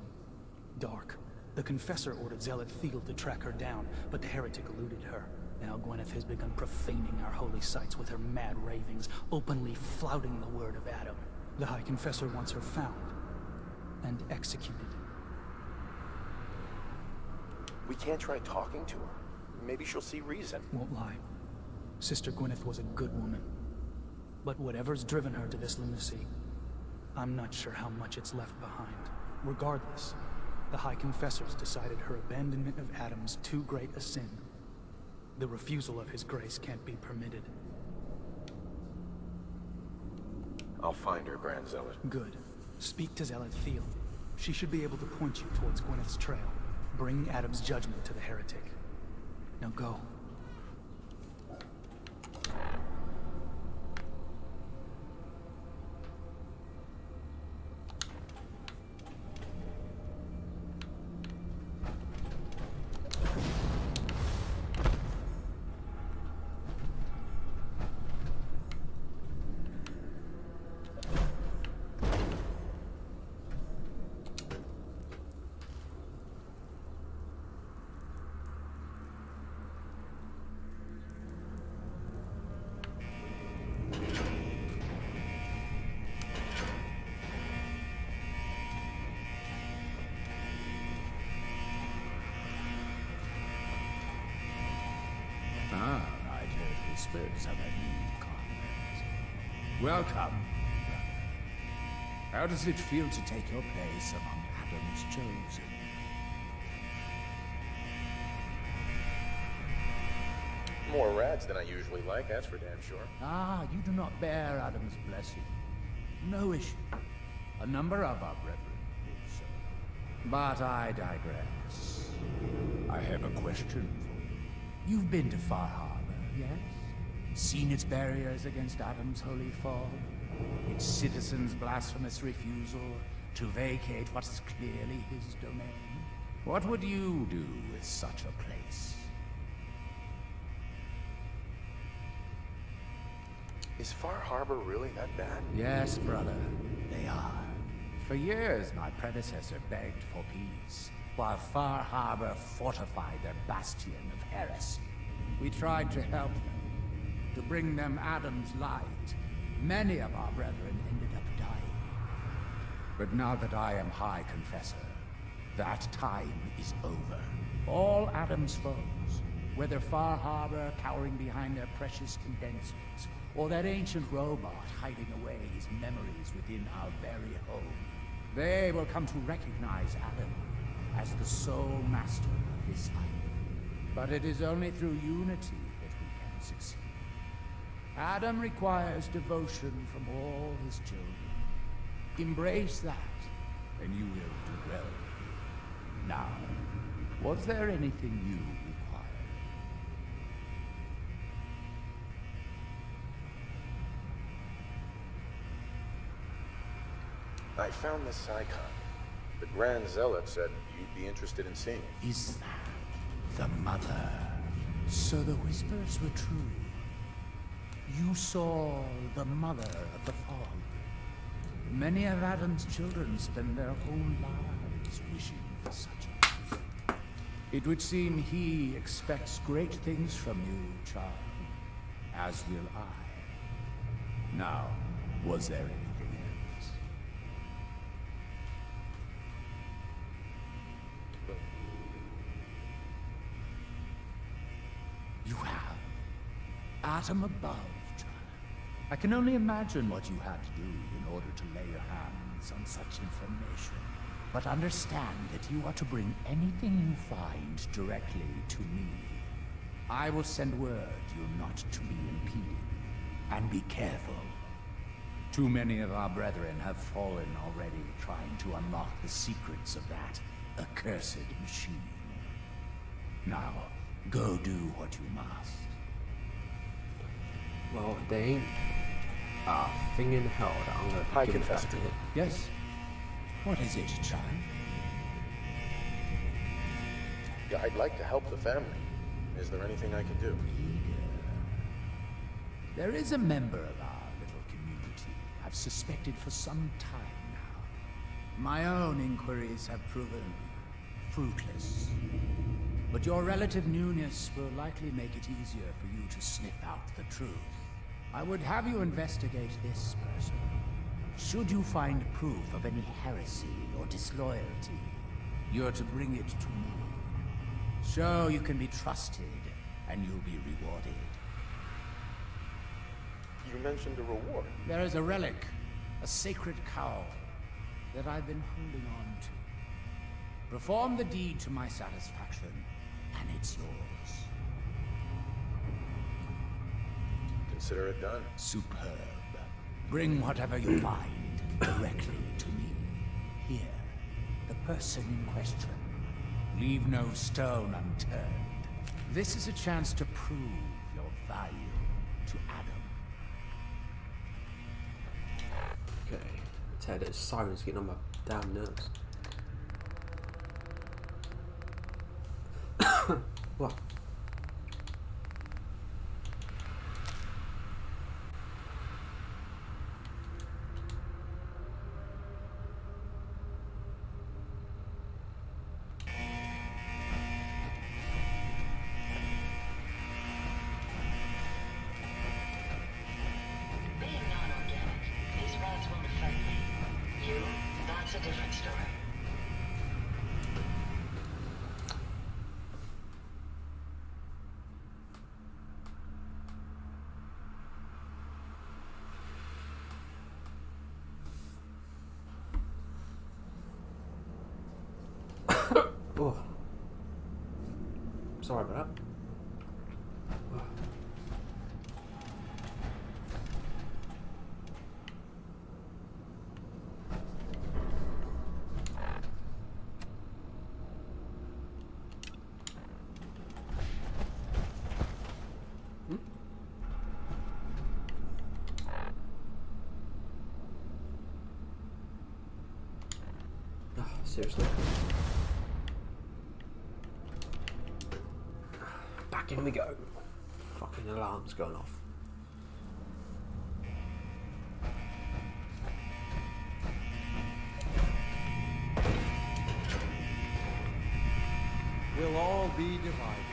dark. The Confessor ordered Zealot Field to track her down, but the heretic eluded her. Now Gwyneth has begun profaning our holy sites with her mad ravings, openly flouting the word of Adam. The High Confessor wants her found and executed. We can't try talking to her. Maybe she'll see reason. Won't lie. Sister Gwyneth was a good woman. But whatever's driven her to this lunacy, I'm not sure how much it's left behind. Regardless, the High Confessors decided her abandonment of Adam's too great a sin. The refusal of his grace can't be permitted. I'll find her, Grand Zealot. Good. Speak to Zealot Thiel. She should be able to point you towards Gwyneth's trail. Bring Adam's judgment to the heretic. Now go. Ah, I'd heard whispers of a new convert. Welcome, brother. How does it feel to take your place among Adam's chosen? More rads than I usually like, that's for damn sure. Ah, you do not bear Adam's blessing. No issue. A number of our brethren do so. But I digress. I have a question for you. You've been to Far Harbor, yes? Seen its barriers against Adam's holy fall? Its citizens' blasphemous refusal to vacate what is clearly his domain? What would you do with such a place? Is Far Harbor really that bad? Yes, brother, they are. For years, my predecessor begged for peace, while Far Harbor fortified their bastion of heresy. We tried to help them, to bring them Adam's light. Many of our brethren ended up dying. But now that I am High Confessor, that time is over. All Adam's foes, whether Far Harbor cowering behind their precious condensers, or that ancient robot hiding away his memories within our very home, they will come to recognize Adam as the sole master of this island. But it is only through unity that we can succeed. Adam requires devotion from all his children. Embrace that, and you will do well. Now, was there anything you required? I found this icon. The Grand Zealot said you'd be interested in seeing it. Is that the mother? So the whispers were true. You saw the mother of the fog. Many of Adam's children spend their whole lives wishing for such a... It would seem he expects great things from you, child. As will I. Now, was there anything else? You have. Atom above, child. I can only imagine what you had to do in order to lay your hands on such information. But understand that you are to bring anything you find directly to me. I will send word you're not to be impeded. And be careful. Too many of our brethren have fallen already trying to unlock the secrets of that accursed machine. Now, go do what you must. Well, there ain't a thing in hell that I'm gonna give it back to him. Yes? What is it, child? Yeah, I'd like to help the family. Is there anything I can do? There is a member of our little community I've suspected for some time now. My own inquiries have proven fruitless. But your relative newness will likely make it easier for you to sniff out the truth. I would have you investigate this person. Should you find proof of any heresy or disloyalty, you're to bring it to me. Show you can be trusted, and you'll be rewarded. You mentioned a reward. There is a relic, a sacred cowl, that I've been holding on to. Perform the deed to my satisfaction, and it's yours. Consider it done. Superb. Bring whatever you find directly to me. Here, the person in question. Leave no stone unturned. This is a chance to prove your value to Adam. Okay. Tell you that sirens getting on my damn nerves. What? Being non-organic, these rats won't affect me. You, that's a different story. Oh. Sorry about that. Seriously? Back in we go. Fucking alarm's going off. We'll all be divided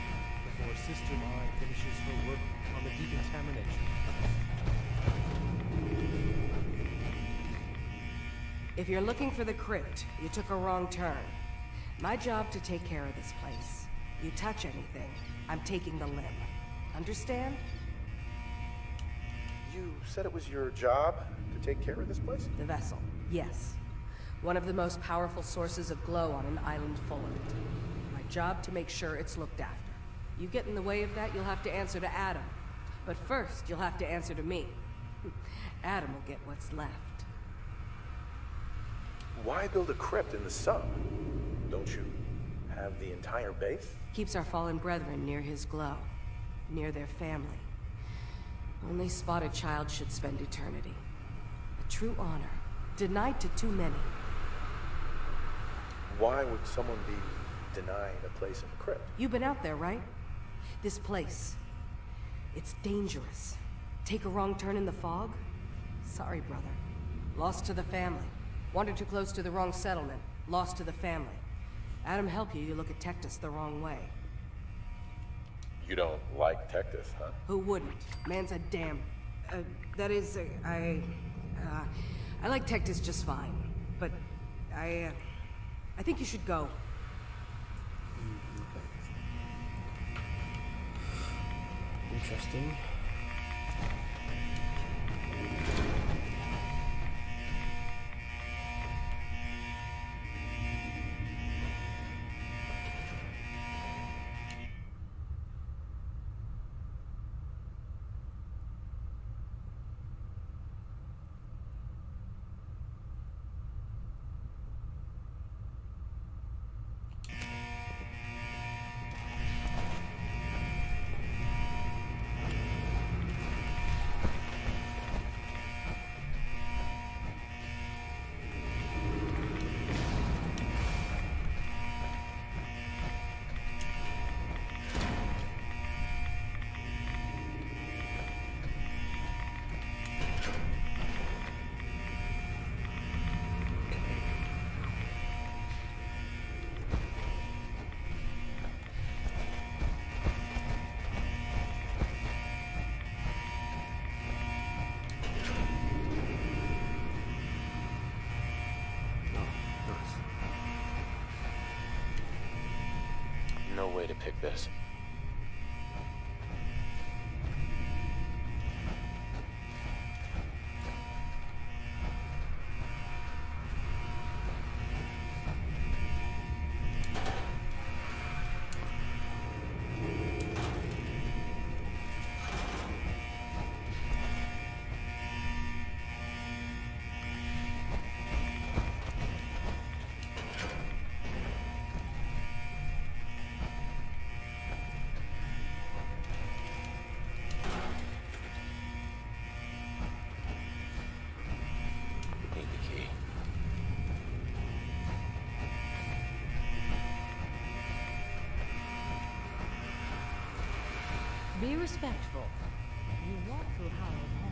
before Sister Mai finishes her work on the decontamination. If you're looking for the crypt, you took a wrong turn. My job to take care of this place. You touch anything, I'm taking the limb. Understand? You said it was your job to take care of this place? The vessel, yes. One of the most powerful sources of glow on an island full of it. My job to make sure it's looked after. You get in the way of that, you'll have to answer to Adam. But first, you'll have to answer to me. Adam will get what's left. Why build a crypt in the sub? Don't you have the entire base? Keeps our fallen brethren near his glow. Near their family. Only spotted child should spend eternity. A true honor. Denied to too many. Why would someone be denied a place in the crypt? You've been out there, right? This place. It's dangerous. Take a wrong turn in the fog? Sorry, brother. Lost to the family. Wandered too close to the wrong settlement. Lost to the family. Adam help you, you look at Tectus the wrong way. You don't like Tectus, huh? Who wouldn't? Man's a damn... that is, I like Tectus just fine. But, I think you should go. Interesting. way to pick this. Be respectful. You walk through Hallowed Hall.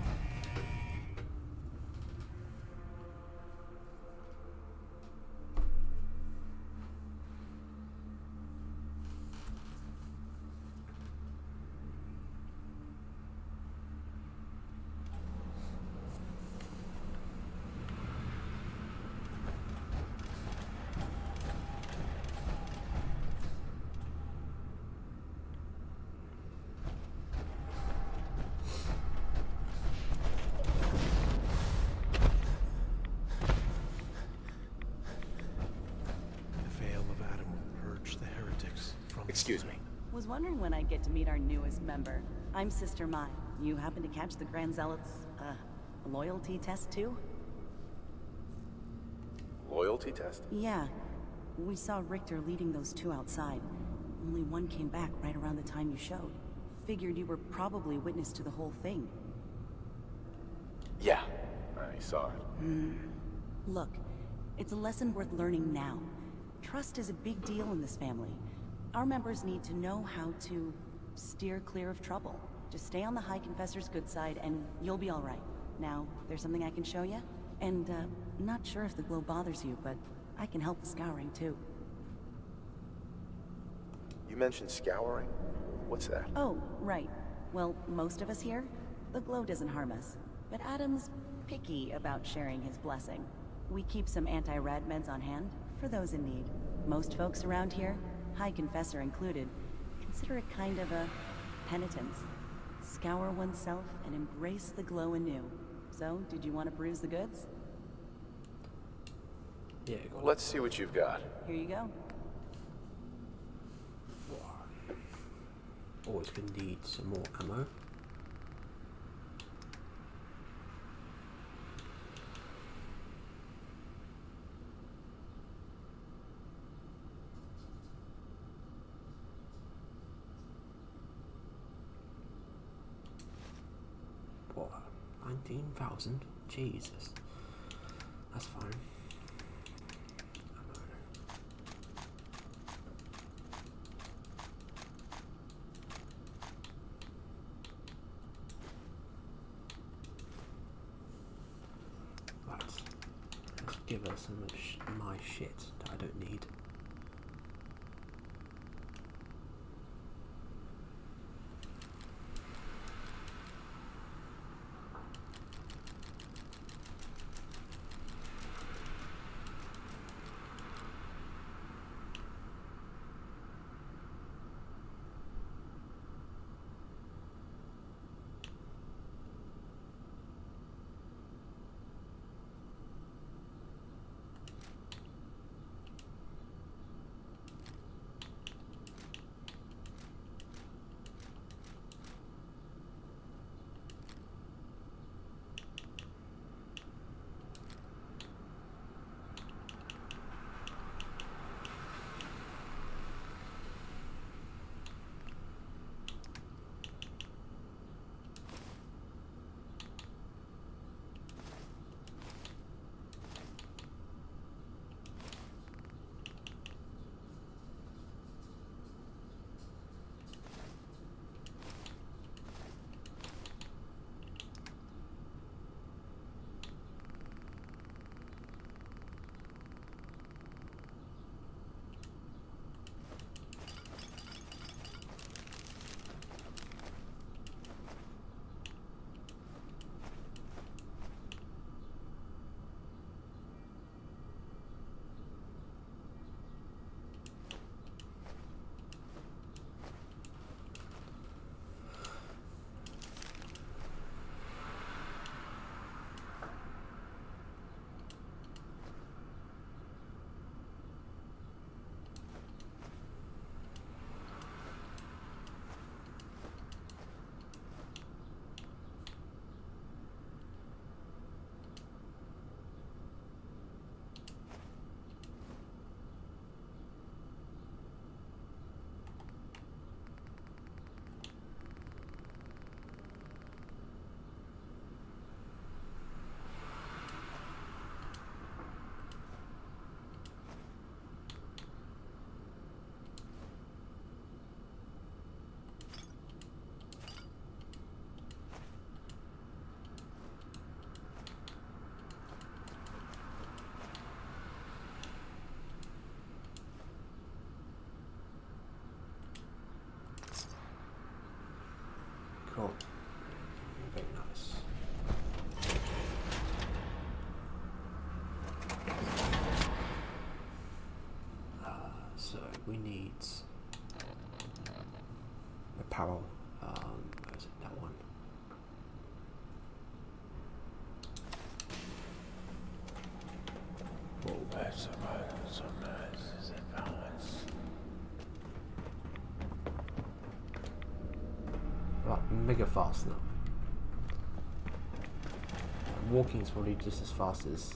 Excuse me. Was wondering when I'd get to meet our newest member. I'm Sister Mai. You happen to catch the Grand Zealot's, loyalty test too? Loyalty test? Yeah. We saw Richter leading those two outside. Only one came back right around the time you showed. Figured you were probably witness to the whole thing. Yeah, I saw it. Look, it's a lesson worth learning now. Trust is a big deal in this family. Our members need to know how to steer clear of trouble. Just stay on the High Confessor's good side and you'll be alright. Now, there's something I can show you? And, not sure if the glow bothers you, but I can help with scouring too. You mentioned scouring? What's that? Oh, right. Well, most of us here, the glow doesn't harm us. But Adam's picky about sharing his blessing. We keep some anti-rad meds on hand for those in need. Most folks around here, High Confessor included, consider it kind of a penitence. Scour oneself and embrace the glow anew. So, did you want to bruise the goods? Yeah, let's see what you've got. Here you go. Always gonna need some more ammo. What? 19,000? Jesus. That's fine. Let's give her some of my shit that I don't need. Oh, very nice. So we need apparel. Where is it? That one. Whoa. That's so nice. Is it balance? Right, mega fast now. Walking is probably just as fast as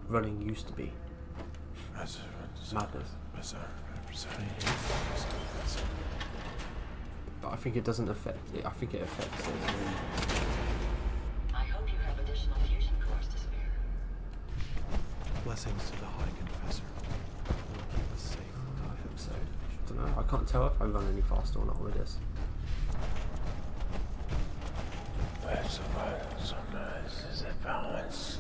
running used to be. Madness. But I think it doesn't affect it. I think it affects it. I hope you have additional fusion cores to spare. Blessings to the High Confessor. Will keep us safe. I think so. I don't know. I can't tell if I run any faster or not with this. That's so nice. Is it balance?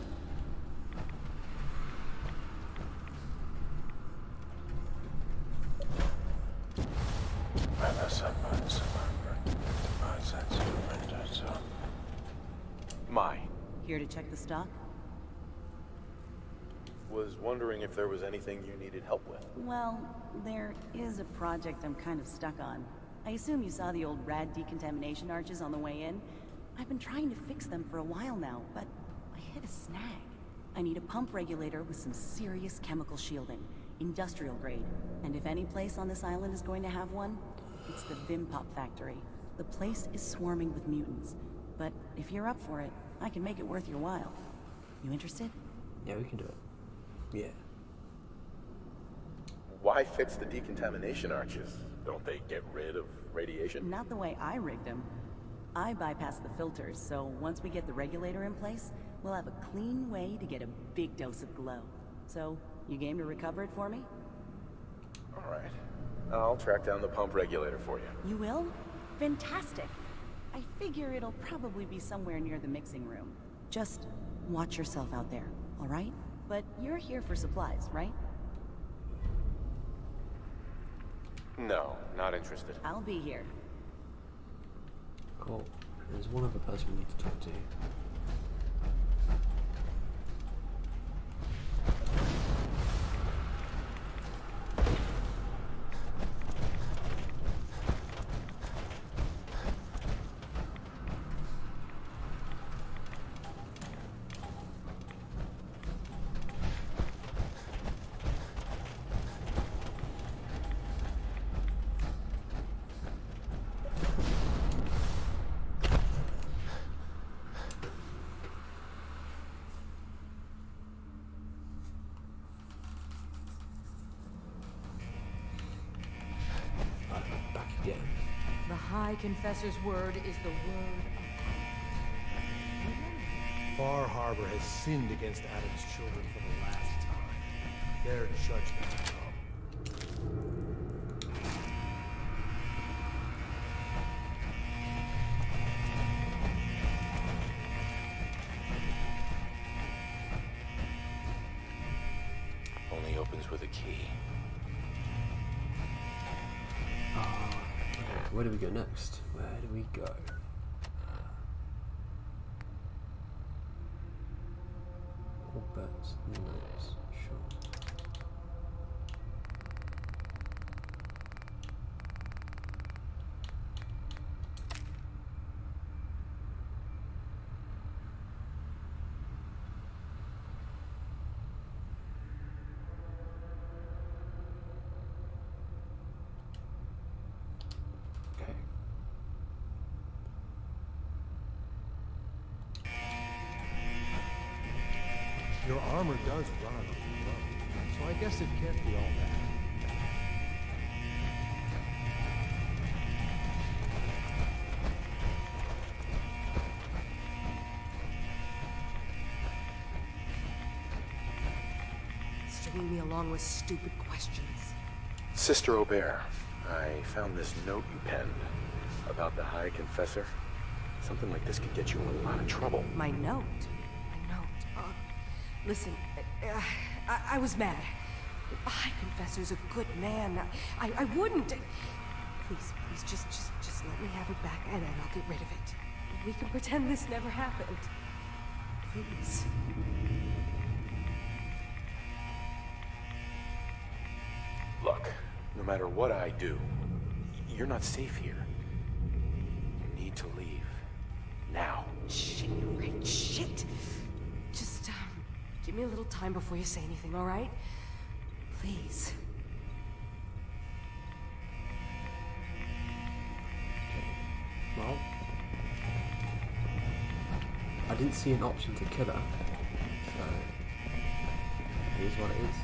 My. Here to check the stock? Was wondering if there was anything you needed help with. Well, there is a project I'm kind of stuck on. I assume you saw the old rad decontamination arches on the way in. I've been trying to fix them for a while now, but I hit a snag. I need a pump regulator with some serious chemical shielding, industrial grade. And if any place on this island is going to have one, it's the Vim Pop factory. The place is swarming with mutants. But if you're up for it, I can make it worth your while. You interested? Yeah, we can do it. Yeah. Why fix the decontamination arches? Don't they get rid of radiation? Not the way I rigged them. I bypassed the filters, so once we get the regulator in place, we'll have a clean way to get a big dose of glow. So, you game to recover it for me? All right. I'll track down the pump regulator for you. You will? Fantastic. I figure it'll probably be somewhere near the mixing room. Just watch yourself out there, all right? But you're here for supplies, right? No, not interested. I'll be here. Cool. There's one other person we need to talk to. The High Confessor's word is the word of Far Harbor has sinned against Adam's children for the last time. Their judgment will come. Only opens with a key. Where do we go next? Where do we go? All bets, nice, sure. Your armor does run on the road, so I guess it can't be all bad. stringing me along with stupid questions. Sister Aubert, I found this note you penned about the High Confessor. Something like this could get you in a lot of trouble. My note? Listen, I was mad. The High Confessor's a good man. I wouldn't. Please, just let me have it back and then I'll get rid of it. We can pretend this never happened. Please. Look, no matter what I do, you're not safe here. You need to leave. Now. Shit, right, shit. Just, give me a little time before you say anything, all right? Please. Well, I didn't see an option to kill her, so it is what it is.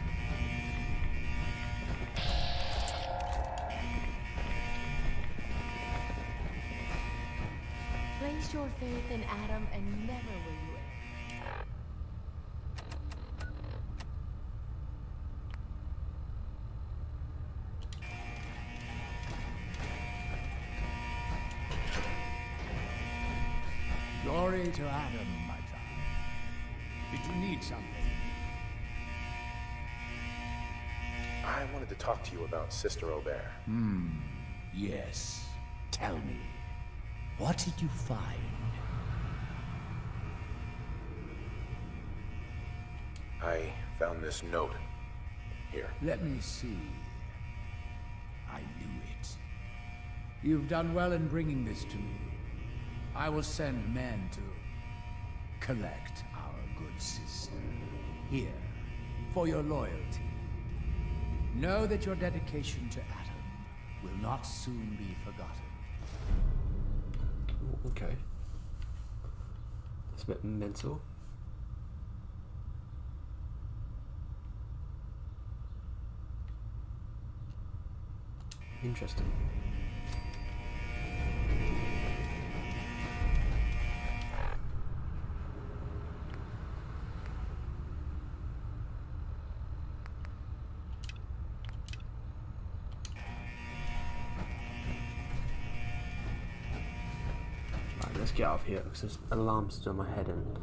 Place your faith in Adam and never will you err. Glory to Adam, my child. Did you need something? I wanted to talk to you about Sister Aubert. Yes. Tell me. What did you find? I found this note. Here. Let me see. I knew it. You've done well in bringing this to me. I will send men to collect our good sister. Here, for your loyalty. Know that your dedication to Adam will not soon be forgotten. Okay. It's a bit mental. Interesting. Right, let's get out of here because there's alarms still in my head and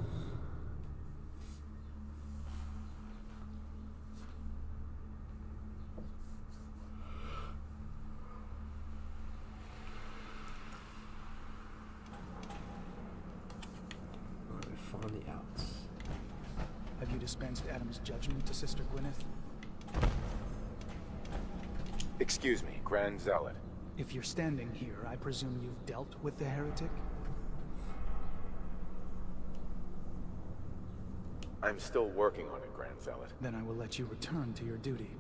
we're finally out. Have you dispensed Adam's judgment to Sister Gwyneth? Excuse me, Grand Zealot. If you're standing here, I presume you've dealt with the heretic? I'm still working on it, Grand Zealot. Then I will let you return to your duty.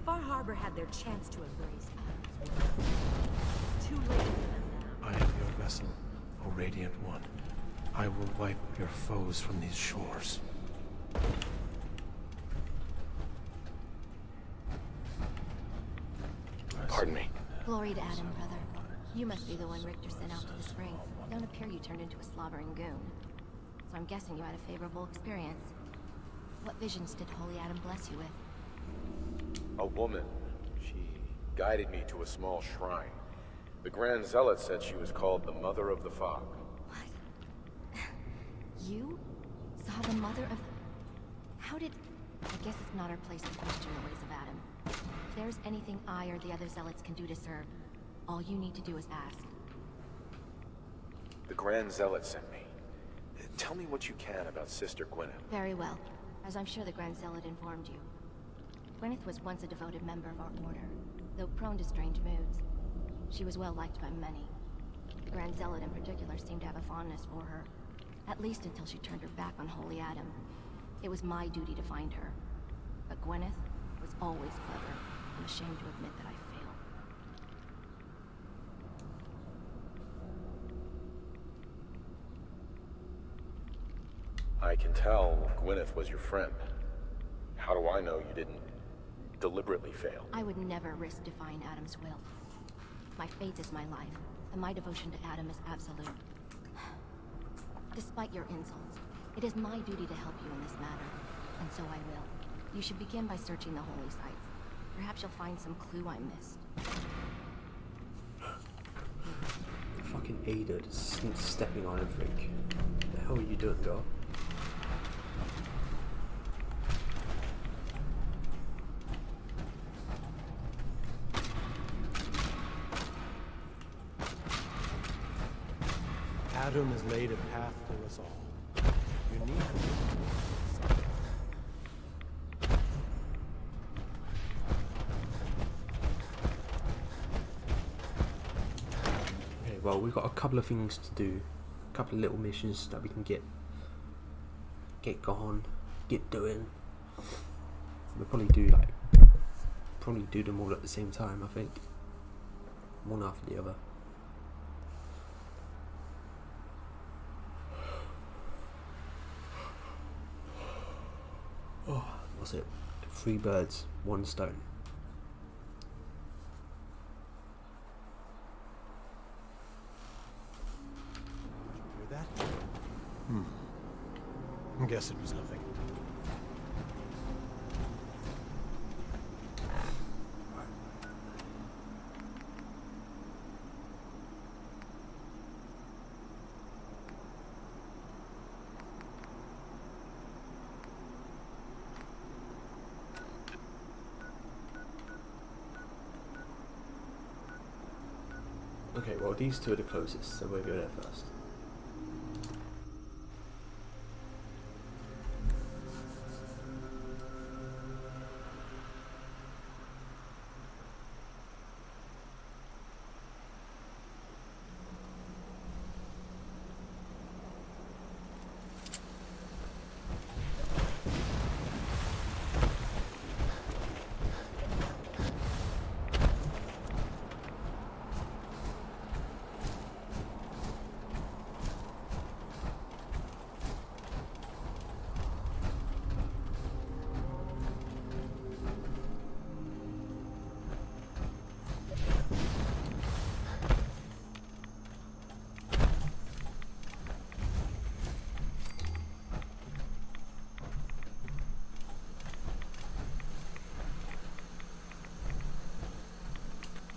Far Harbor had their chance to embrace Adam's will. It's too late for them now. I am your vessel, O Radiant One. I will wipe your foes from these shores. Pardon me. Glory to Adam, brother. You must be the one Richter sent out to the spring. Don't appear you turned into a slobbering goon. So I'm guessing you had a favorable experience. What visions did Holy Adam bless you with? A woman. She guided me to a small shrine. The Grand Zealot said she was called the Mother of the Fog. You saw the mother of... How did... I guess it's not our place to question the ways of Adam. If there's anything I or the other Zealots can do to serve, all you need to do is ask. The Grand Zealot sent me. Tell me what you can about Sister Gwyneth. Very well, as I'm sure the Grand Zealot informed you. Gwyneth was once a devoted member of our order, though prone to strange moods. She was well liked by many. The Grand Zealot in particular seemed to have a fondness for her, at least until she turned her back on Holy Adam. It was my duty to find her. But Gwyneth was always clever. I'm ashamed to admit that I failed. I can tell Gwyneth was your friend. How do I know you didn't deliberately fail? I would never risk defying Adam's will. My faith is my life, and my devotion to Adam is absolute. Despite your insults, it is my duty to help you in this matter, and so I will. You should begin by searching the holy sites. Perhaps you'll find some clue I missed. Fucking Ada just stepping on everything. What the hell are you doing, girl? Adam has laid a path for us all. Unique. Okay, well, we've got a couple of things to do. A couple of little missions that we can get going, get doing. We'll probably do them all at the same time, I think. One after the other. Oh, what's it? 3 birds, 1 stone. Hear that? I guess it was nothing. Okay, well, these 2 are the closest, so we'll go there first.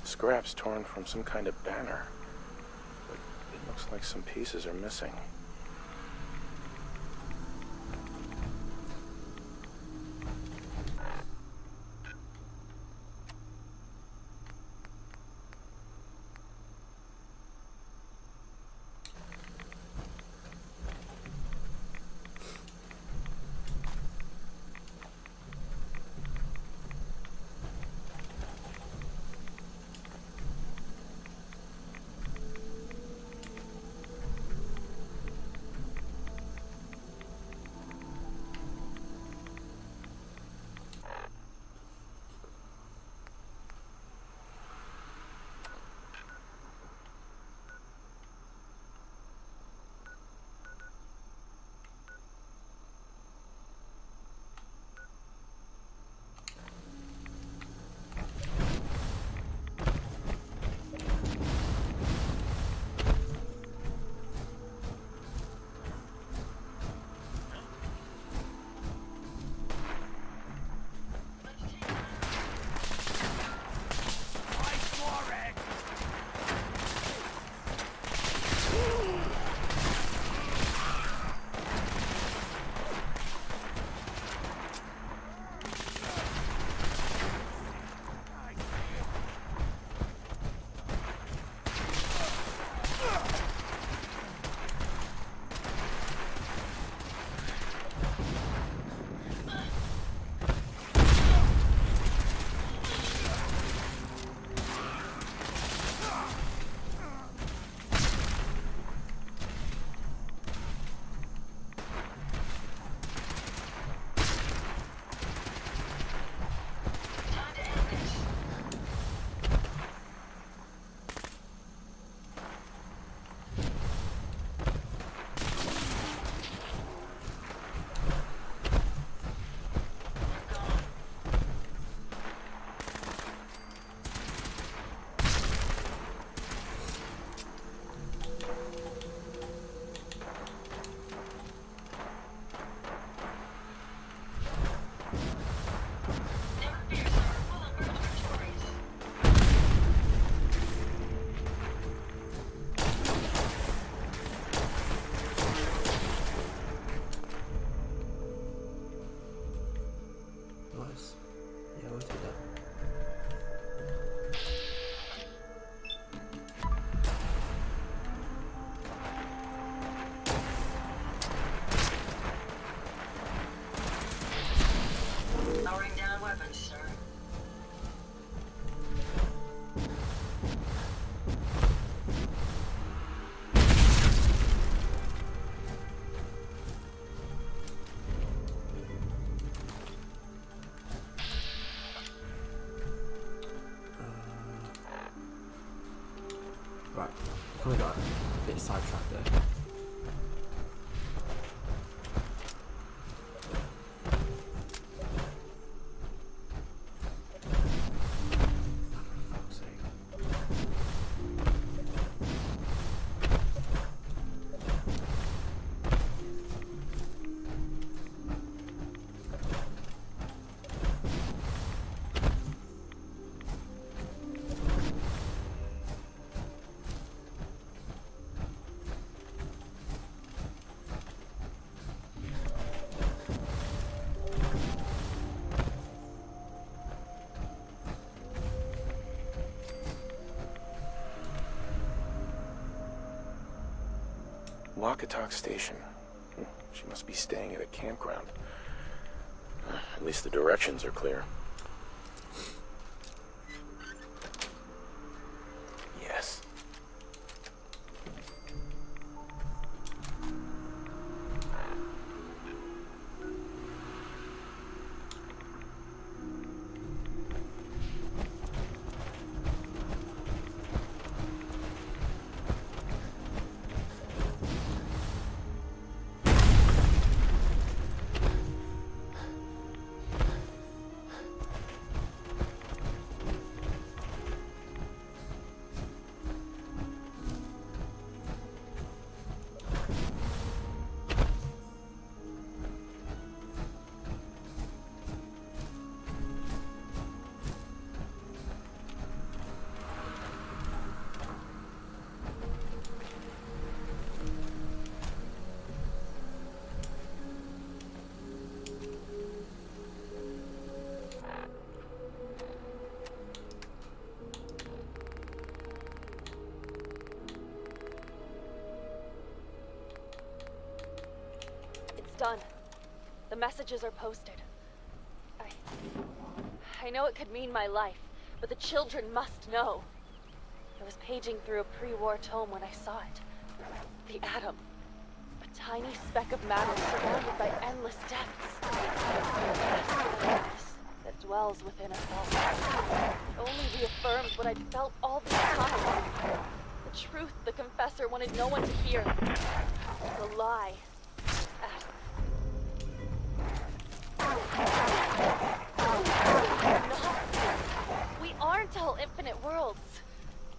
Scraps torn from some kind of banner. But it looks like some pieces are missing. Right, kind of got a bit sidetracked there. Walkatalk Station. She must be staying at a campground. At least the directions are clear. Yes. Done. The messages are posted. I know it could mean my life, but the children must know. I was paging through a pre-war tome when I saw it. The atom. A tiny speck of matter surrounded by endless depths. That dwells within us all. It only reaffirms what I'd felt all this time. The truth the confessor wanted no one to hear. The lie. We aren't all infinite worlds.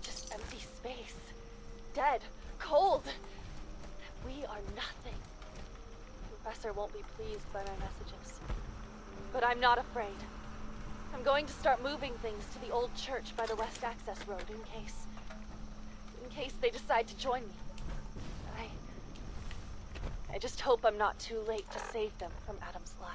Just empty space. Dead. Cold. We are nothing. The Professor won't be pleased by my messages. But I'm not afraid. I'm going to start moving things to the old church by the West Access Road in case they decide to join me. I just hope I'm not too late to save them from Adam's lies.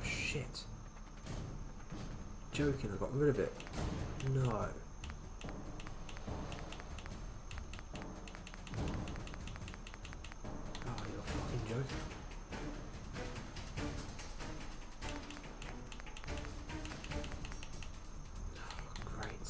Shit. Joking, I got rid of it. No. Oh, you're fucking joking. Oh, great.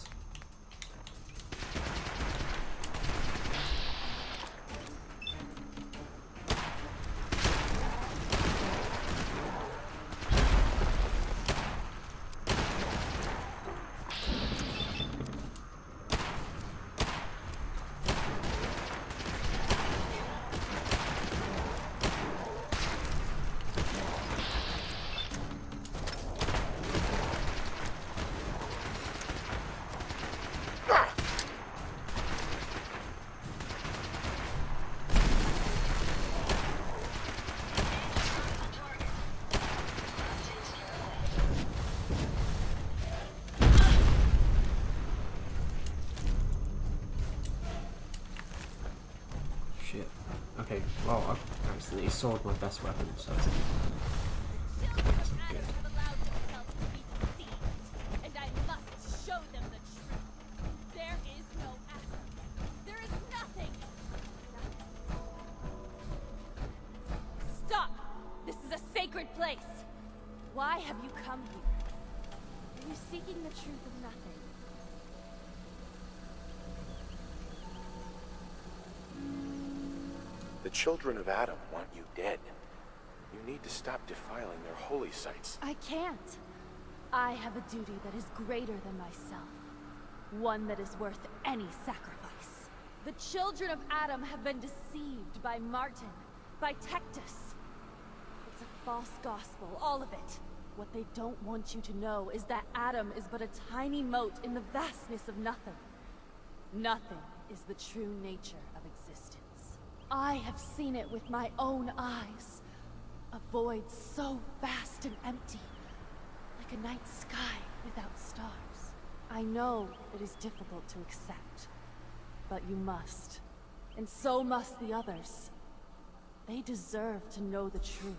Okay, well, I've accidentally sold my best weapon, so that's not good. And I must show them the truth. There is no Adam. There is nothing. Stop! This is a sacred place. Why have you come here? Are you seeking the truth of nothing? The children of Adam want you dead. You need to stop defiling their holy sites. I can't. I have a duty that is greater than myself. One that is worth any sacrifice. The children of Adam have been deceived by Martin, by Tectus. It's a false gospel, all of it. What they don't want you to know is that Adam is but a tiny mote in the vastness of nothing. Nothing is the true nature of existence. I have seen it with my own eyes. A void so vast and empty, like a night sky without stars. I know it is difficult to accept, but you must. And so must the others. They deserve to know the truth.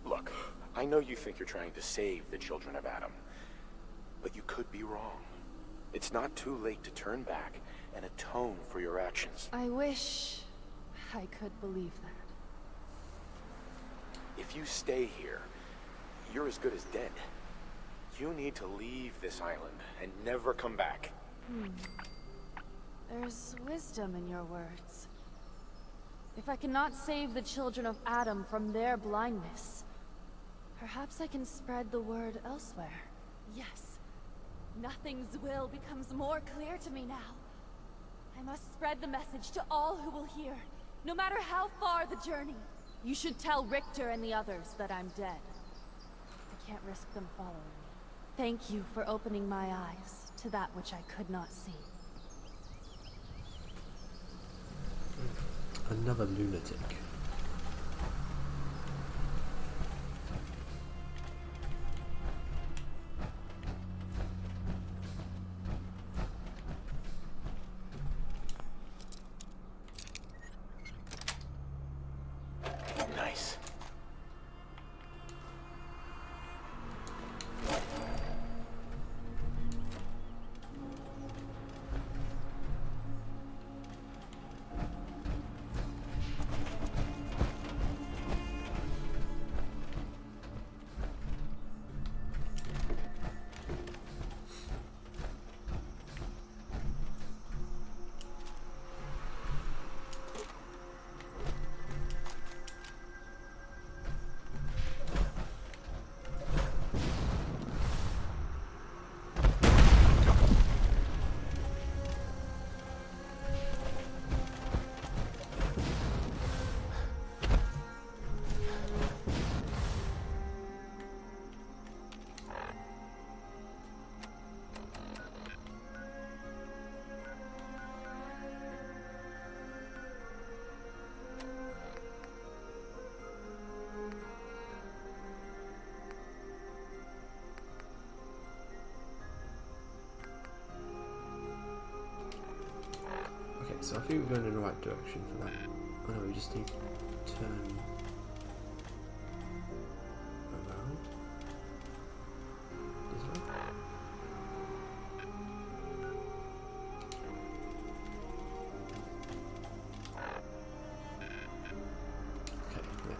Look, I know you think you're trying to save the children of Adam, but you could be wrong. It's not too late to turn back and atone for your actions. I wish I could believe that. If you stay here, you're as good as dead. You need to leave this island and never come back. There's wisdom in your words. If I cannot save the children of Adam from their blindness, perhaps I can spread the word elsewhere. Yes, nothing's will becomes more clear to me now. I must spread the message to all who will hear, no matter how far the journey. You should tell Richter and the others that I'm dead. I can't risk them following me. Thank you for opening my eyes to that which I could not see. Another lunatic. Nice. So I think we're going in the right direction for that. Oh no, we just need to turn around. This way. Okay, yeah.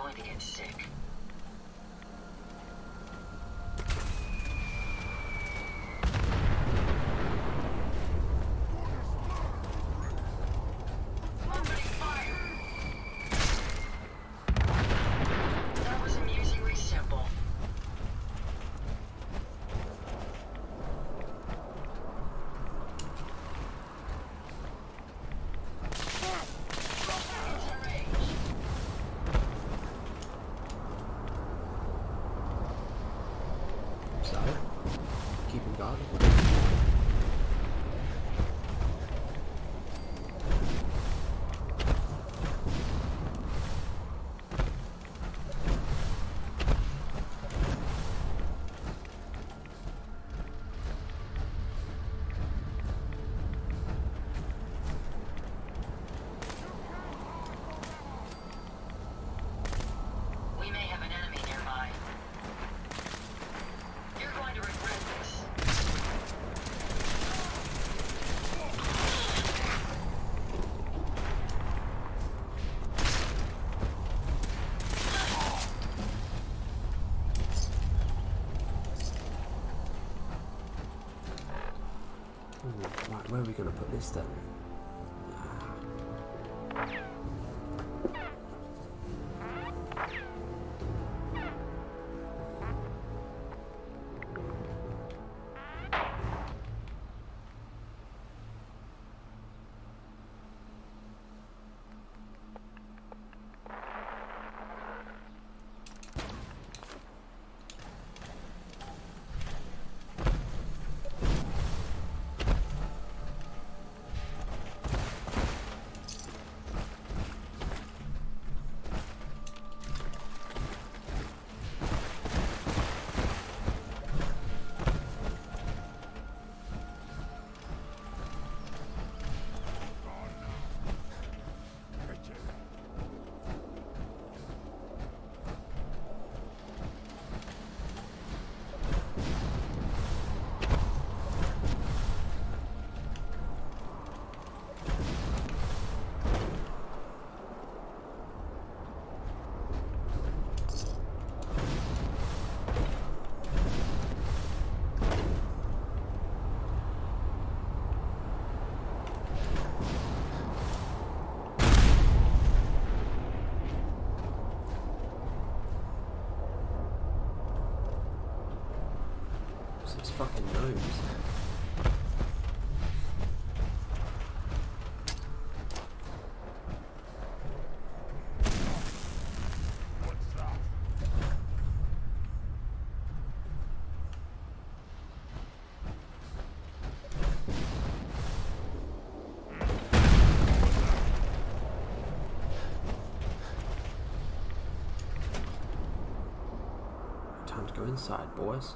going to get sick. Opening fire! That was amusingly simple. So, keeping guard. We may have an enemy nearby. You're going to regret this. Ooh, right, where are we going to put this then? It's fucking nose. Time to go inside, boys.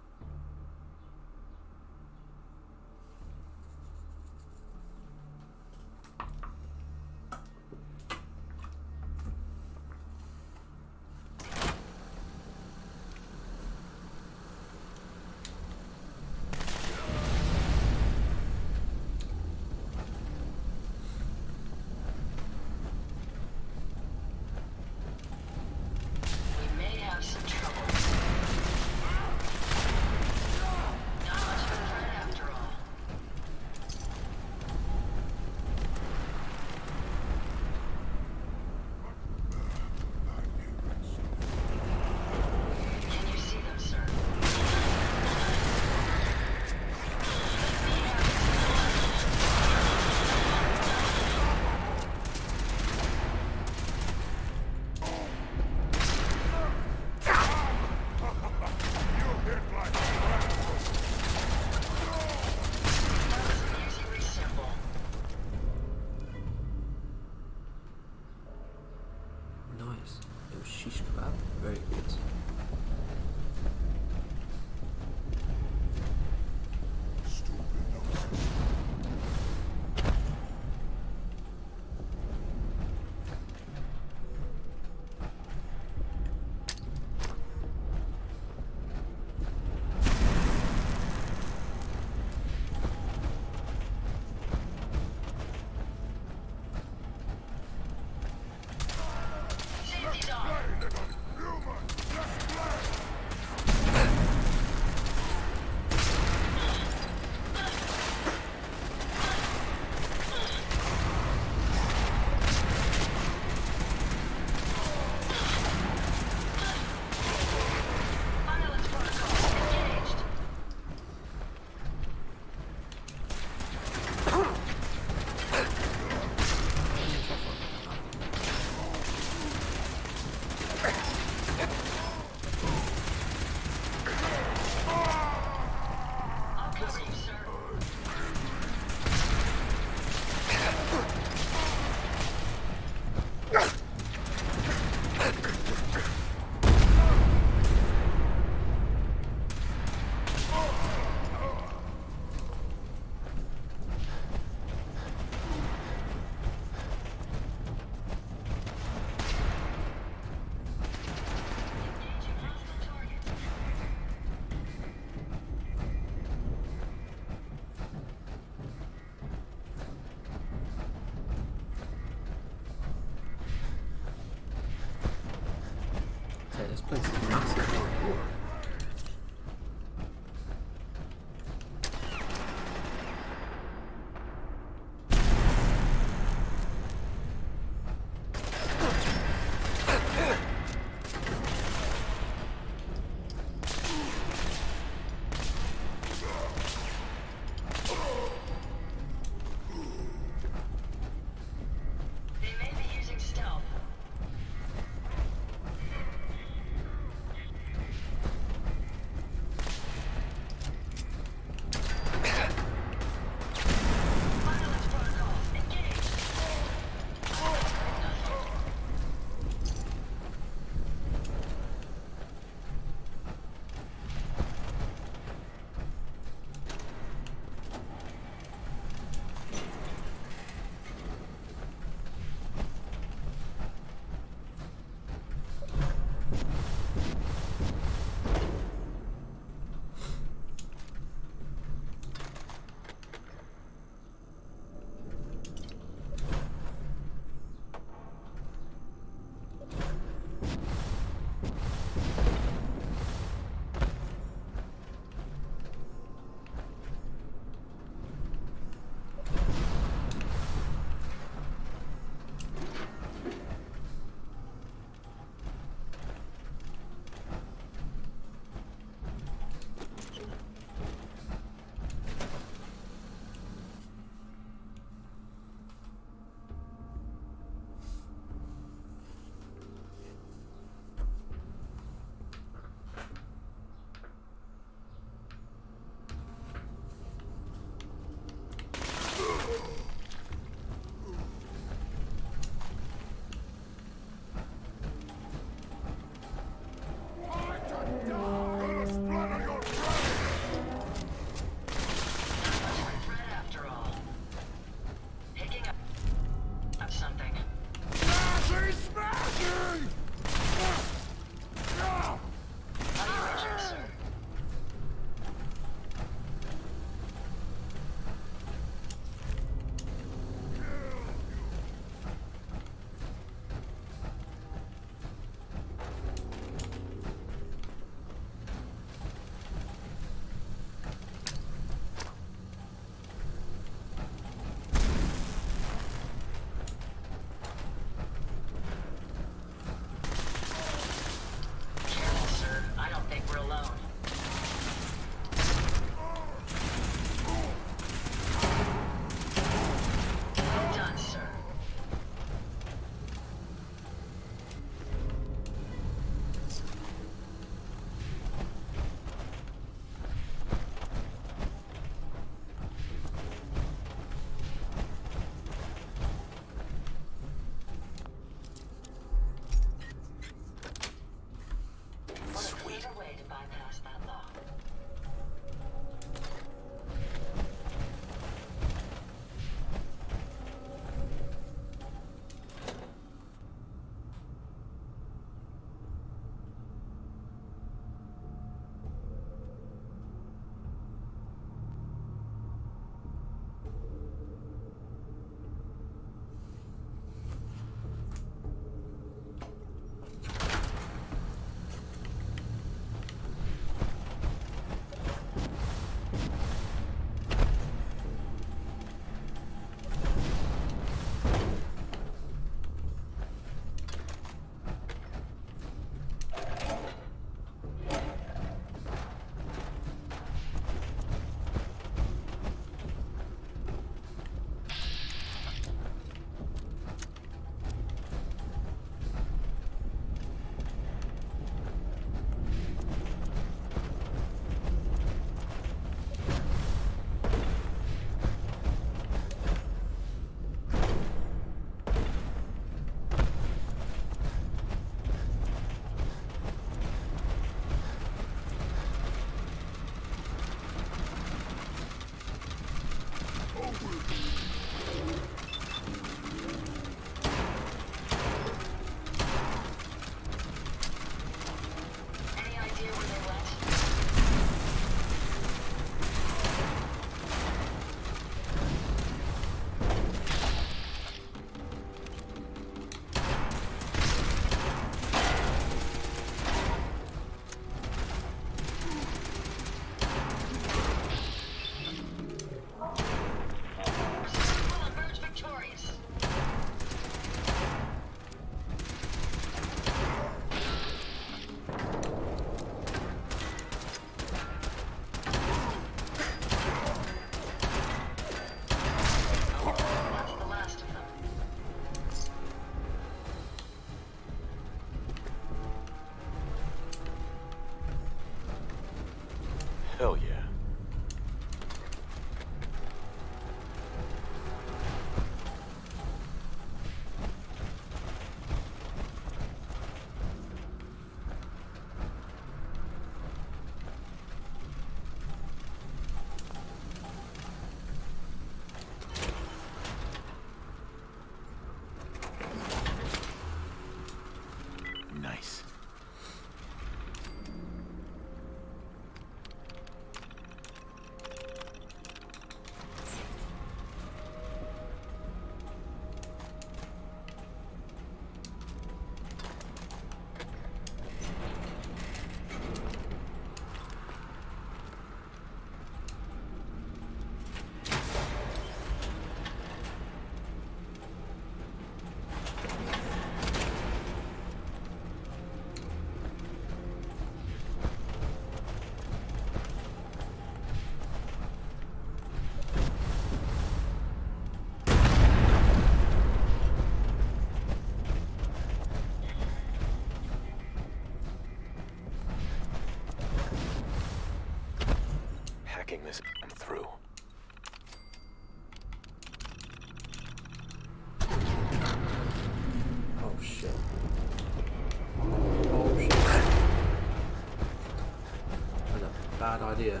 idea.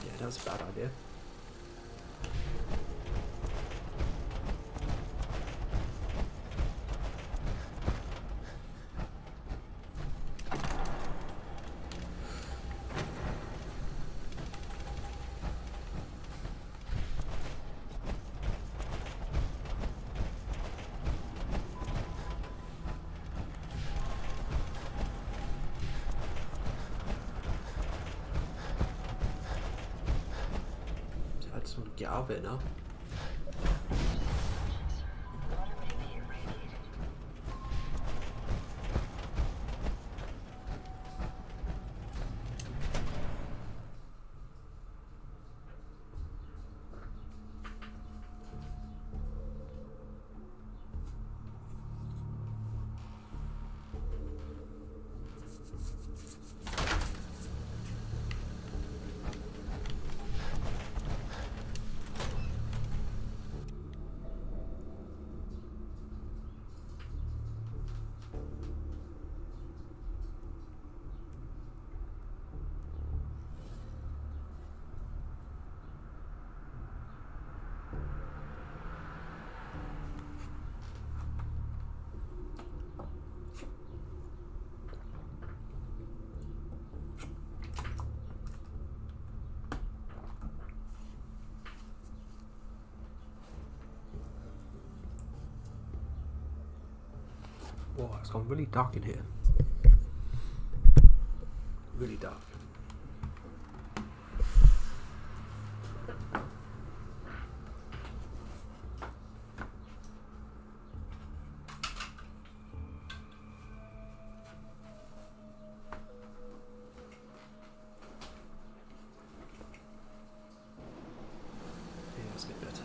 Yeah, that was a bad idea. I just want to get out of it now. Whoa, it's gone really dark in here. Really dark. Yeah, let's get better.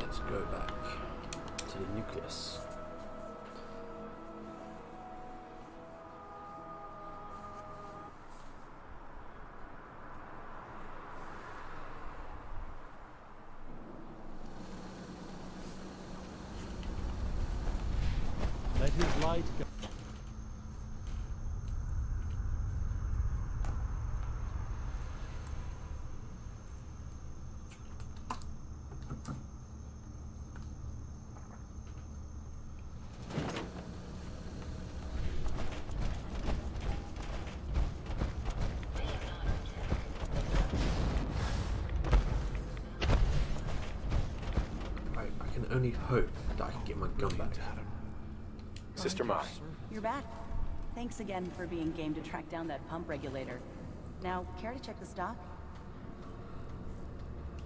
Let's go back to the nucleus. Let his light go. Right, I can only hope that I can get my gun back. Sister Mai. You're back. Thanks again for being game to track down that pump regulator. Now, care to check the stock?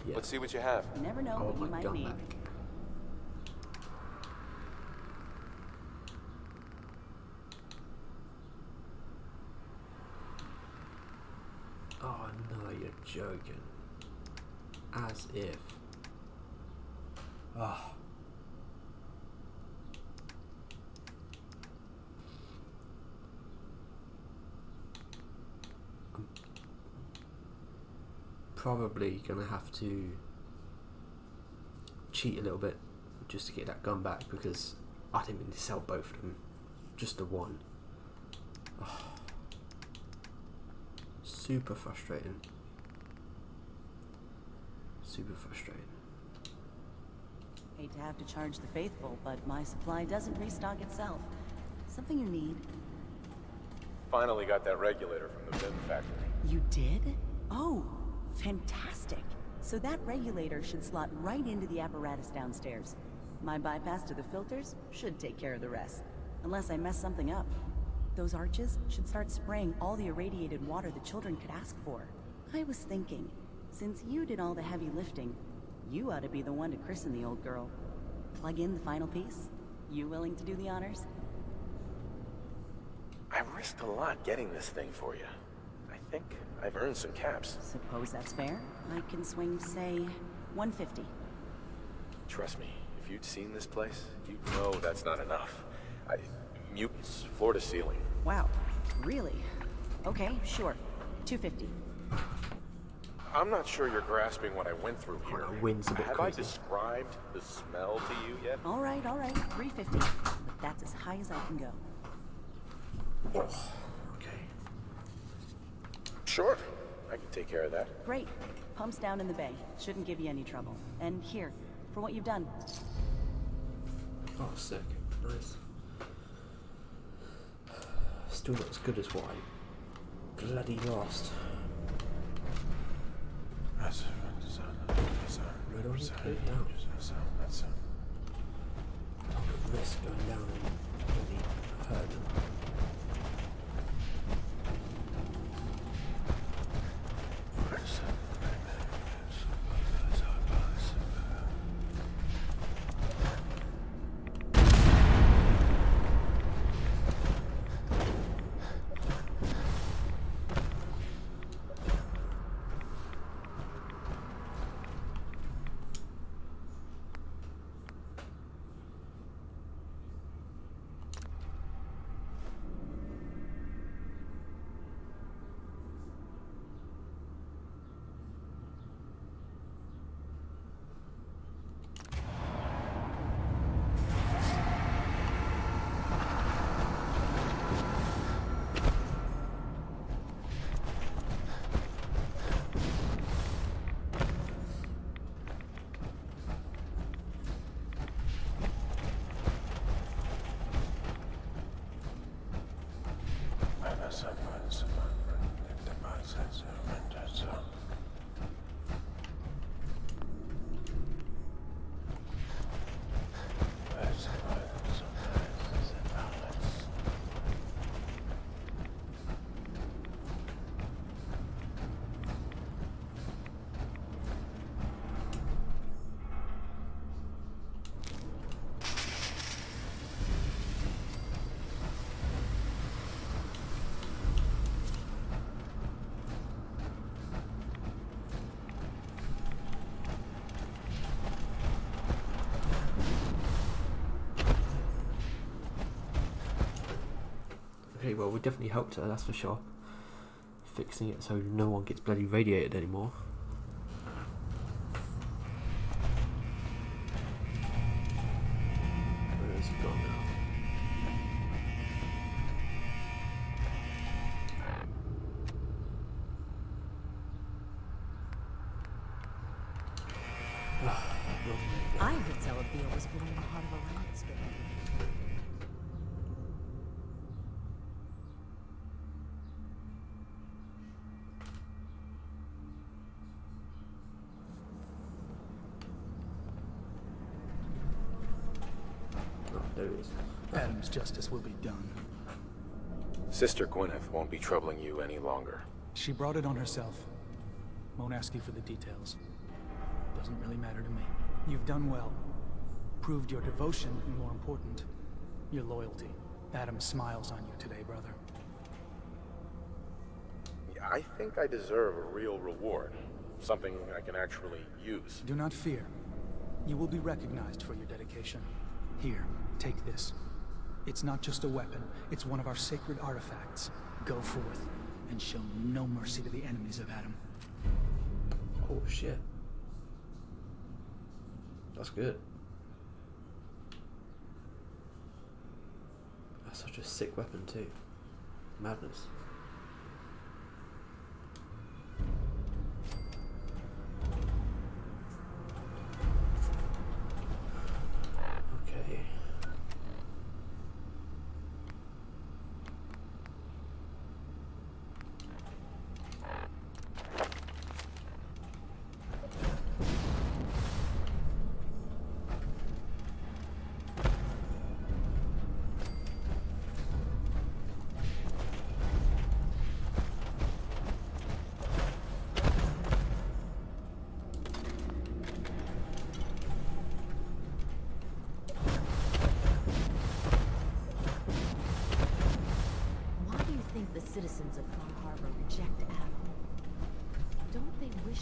Yeah. Let's see what you have. You never know I what want you my might gun need. back. Oh no, you're joking. As if. Ah. I'm probably gonna have to cheat a little bit just to get that gun back because I didn't mean to sell both of them, just the one. Oh. Super frustrating. Super frustrating. Hate to have to charge the faithful, but my supply doesn't restock itself. Something you need. Finally got that regulator from the bin factory. You did? Oh, fantastic. So that regulator should slot right into the apparatus downstairs. My bypass to the filters should take care of the rest. Unless I mess something up. Those arches should start spraying all the irradiated water the children could ask for. I was thinking, since you did all the heavy lifting, you ought to be the one to christen the old girl. Plug in the final piece? You willing to do the honors? I risked a lot getting this thing for you. I think I've earned some caps. Suppose that's fair. I can swing, say, 150. Trust me, if you'd seen this place, you'd know that's not enough. Mutants, floor to ceiling. Wow, really? Okay, sure. 250. I'm not sure you're grasping what I went through here. That wind's a bit Have crazy. I described the smell to you yet? All right, 350. But that's as high as I can go. Oh, okay. Sure, I can take care of that. Great. Pumps down in the bay. Shouldn't give you any trouble. And here, for what you've done. Oh, sick. Nice. Still not as good as what I bloody lost. Where do I need to go down? I'll risk going down and bloody hurt them. Okay, well, we definitely helped her, that's for sure. Fixing it so no one gets bloody radiated anymore. Where has he gone now? I heard Gzilla was born in the heart of a rad storm. There it is. Adam's justice will be done. Sister Gwyneth won't be troubling you any longer. She brought it on herself. Won't ask you for the details. Doesn't really matter to me. You've done well. Proved your devotion, and more important, your loyalty. Adam smiles on you today, brother. I think I deserve a real reward. Something I can actually use. Do not fear. You will be recognized for your dedication. Here, take this. It's not just a weapon, it's one of our sacred artifacts. Go forth, and show no mercy to the enemies of Adam. Oh shit. That's good. That's such a sick weapon too. Madness.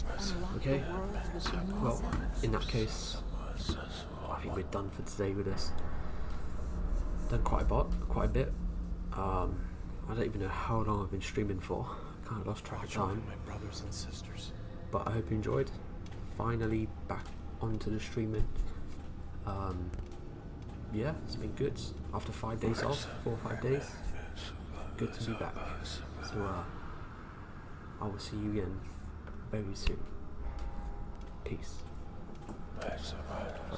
unlock Okay. the worlds within Well, themselves. in that case, I think we're done for today with this. Done quite a bit. I don't even know how long I've been streaming for. Kind of lost track of time. My brothers and sisters. But I hope you enjoyed. Finally back onto the streaming. Yeah, it's been good. After 5 days off, 4 or 5 days. Good to be back. So I will see you again very soon. Peace.